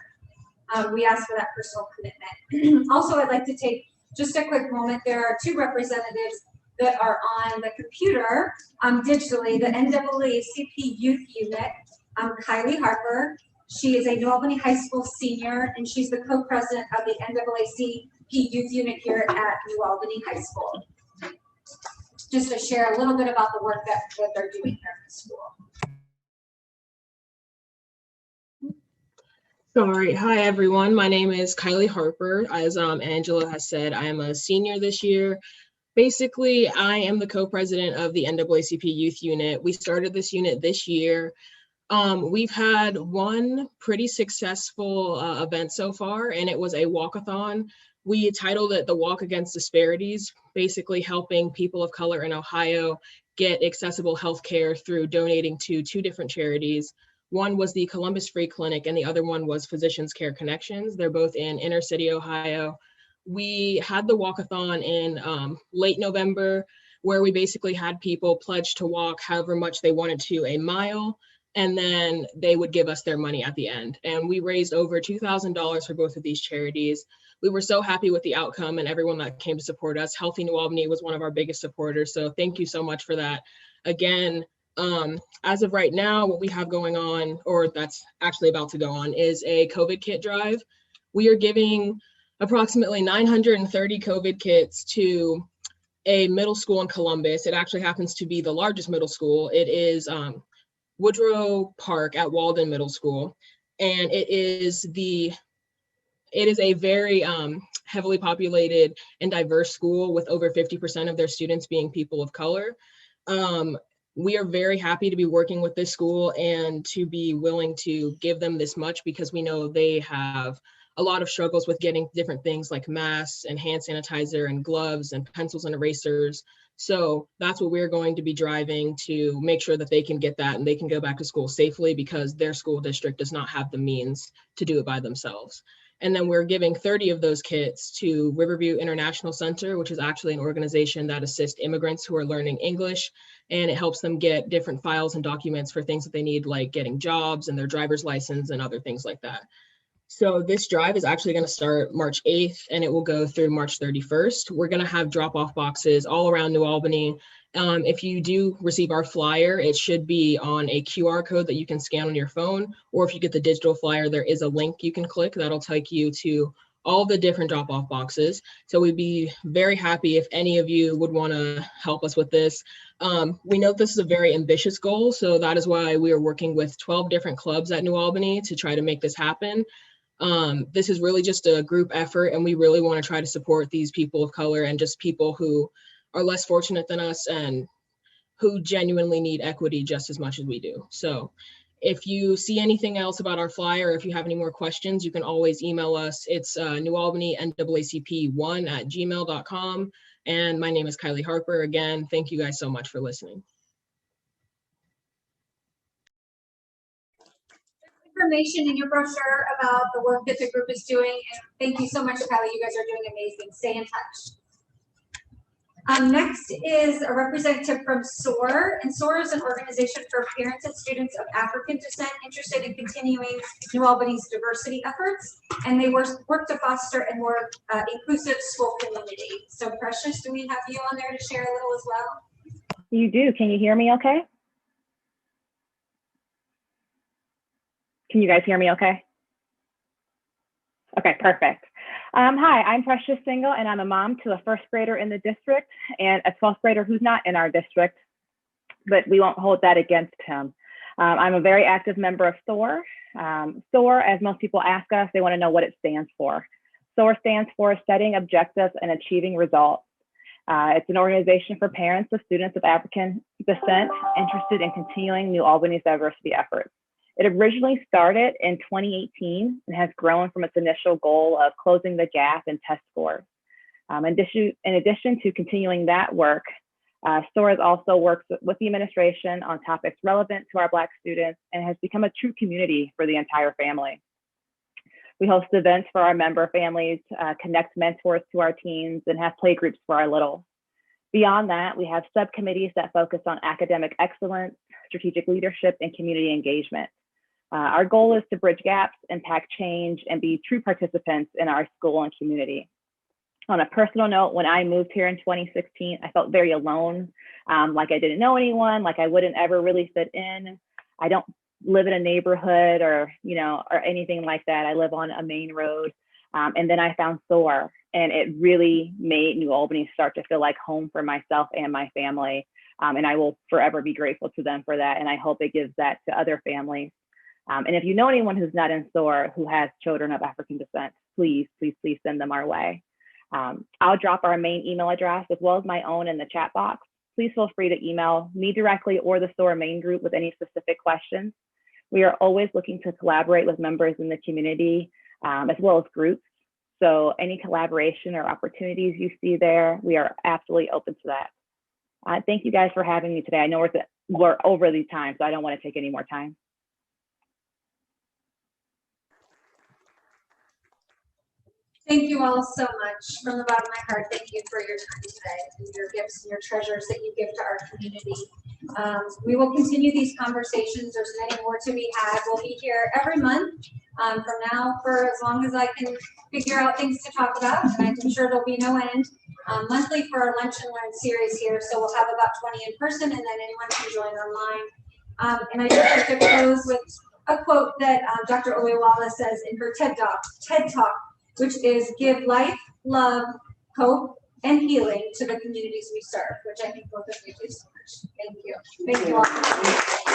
We ask for that personal commitment. Also, I'd like to take just a quick moment. There are 2 representatives that are on the computer digitally, the NAACP Youth Unit, Kylie Harper. She is a New Albany High School senior, and she's the co-president of the NAACP Youth Unit here at New Albany High School. Just to share a little bit about the work that they're doing here at the school. Sorry. Hi, everyone. My name is Kylie Harper. As Angela has said, I am a senior this year. Basically, I am the co-president of the NAACP Youth Unit. We started this unit this year. We've had one pretty successful event so far, and it was a walkathon. We titled it The Walk Against Disparities, basically helping people of color in Ohio get accessible healthcare through donating to 2 different charities. One was the Columbus Free Clinic, and the other one was Physicians Care Connections. They're both in inner city Ohio. We had the walkathon in late November, where we basically had people pledge to walk however much they wanted to, a mile, and then they would give us their money at the end. And we raised over $2,000 for both of these charities. We were so happy with the outcome and everyone that came to support us. Healthy New Albany was one of our biggest supporters, so thank you so much for that. Again, as of right now, what we have going on, or that's actually about to go on, is a COVID kit drive. We are giving approximately 930 COVID kits to a middle school in Columbus. It actually happens to be the largest middle school. It is Woodrow Park at Walden Middle School. And it is a very heavily populated and diverse school with over 50% of their students being people of color. We are very happy to be working with this school and to be willing to give them this much, because we know they have a lot of struggles with getting different things like masks and hand sanitizer and gloves and pencils and erasers. So that's what we're going to be driving to make sure that they can get that and they can go back to school safely, because their school district does not have the means to do it by themselves. And then we're giving 30 of those kits to Riverview International Center, which is actually an organization that assists immigrants who are learning English, and it helps them get different files and documents for things that they need, like getting jobs and their driver's license and other things like that. So this drive is actually going to start March 8th and it will go through March 31st. We're going to have drop-off boxes all around New Albany. If you do receive our flyer, it should be on a QR code that you can scan on your phone, or if you get the digital flyer, there is a link you can click that'll take you to all the different drop-off boxes. So we'd be very happy if any of you would want to help us with this. We know this is a very ambitious goal, so that is why we are working with 12 different clubs at New Albany to try to make this happen. This is really just a group effort, and we really want to try to support these people of color and just people who are less fortunate than us and who genuinely need equity just as much as we do. So if you see anything else about our flyer, or if you have any more questions, you can always email us. It's newalbanynaacp1@gmail.com. And my name is Kylie Harper. Again, thank you guys so much for listening. Information in your brochure about the work that the group is doing. And thank you so much, Kylie. You guys are doing amazing. Stay in touch. Next is a representative from SOAR, and SOAR is an organization for parents and students of African descent interested in continuing New Albany's diversity efforts, and they work to foster a more inclusive school community. So Precious, do we have you on there to share a little as well? You do. Can you hear me okay? Can you guys hear me okay? Okay, perfect. Hi, I'm Precious Single, and I'm a mom to a first grader in the district and a 12th grader who's not in our district, but we won't hold that against him. I'm a very active member of SOAR. SOAR, as most people ask us, they want to know what it stands for. SOAR stands for Setting Objectives and Achieving Results. It's an organization for parents of students of African descent interested in continuing New Albany's diversity efforts. It originally started in 2018 and has grown from its initial goal of closing the gap in test scores. In addition to continuing that work, SOAR also works with the administration on topics relevant to our Black students and has become a true community for the entire family. We host events for our member families, connect mentors to our teens, and have play groups for our littles. Beyond that, we have subcommittees that focus on academic excellence, strategic leadership, and community engagement. Our goal is to bridge gaps, impact change, and be true participants in our school and community. On a personal note, when I moved here in 2016, I felt very alone, like I didn't know anyone, like I wouldn't ever really fit in. I don't live in a neighborhood or anything like that. I live on a main road. And then I found SOAR, and it really made New Albany start to feel like home for myself and my family. And I will forever be grateful to them for that. And I hope it gives that to other families. And if you know anyone who's not in SOAR who has children of African descent, please, please, please send them our way. I'll drop our main email address as well as my own in the chat box. Please feel free to email me directly or the SOAR main group with any specific questions. We are always looking to collaborate with members in the community as well as groups. So any collaboration or opportunities you see there, we are absolutely open to that. Thank you guys for having me today. I know we're over the time, so I don't want to take any more time. Thank you all so much. From the bottom of my heart, thank you for your time today and your gifts and your treasures that you give to our community. We will continue these conversations. There's many more to be had. We'll be here every month from now for as long as I can figure out things to talk about, and I'm sure there'll be no end. Monthly for our Lunch and Learn series here, so we'll have about 20 in person, and then anyone can join online. And I just like to close with a quote that Dr. Olayiwola says in her TED Talk, which is give life, love, hope, and healing to the communities we serve, which I think both of you do so much. Thank you. Thank you all.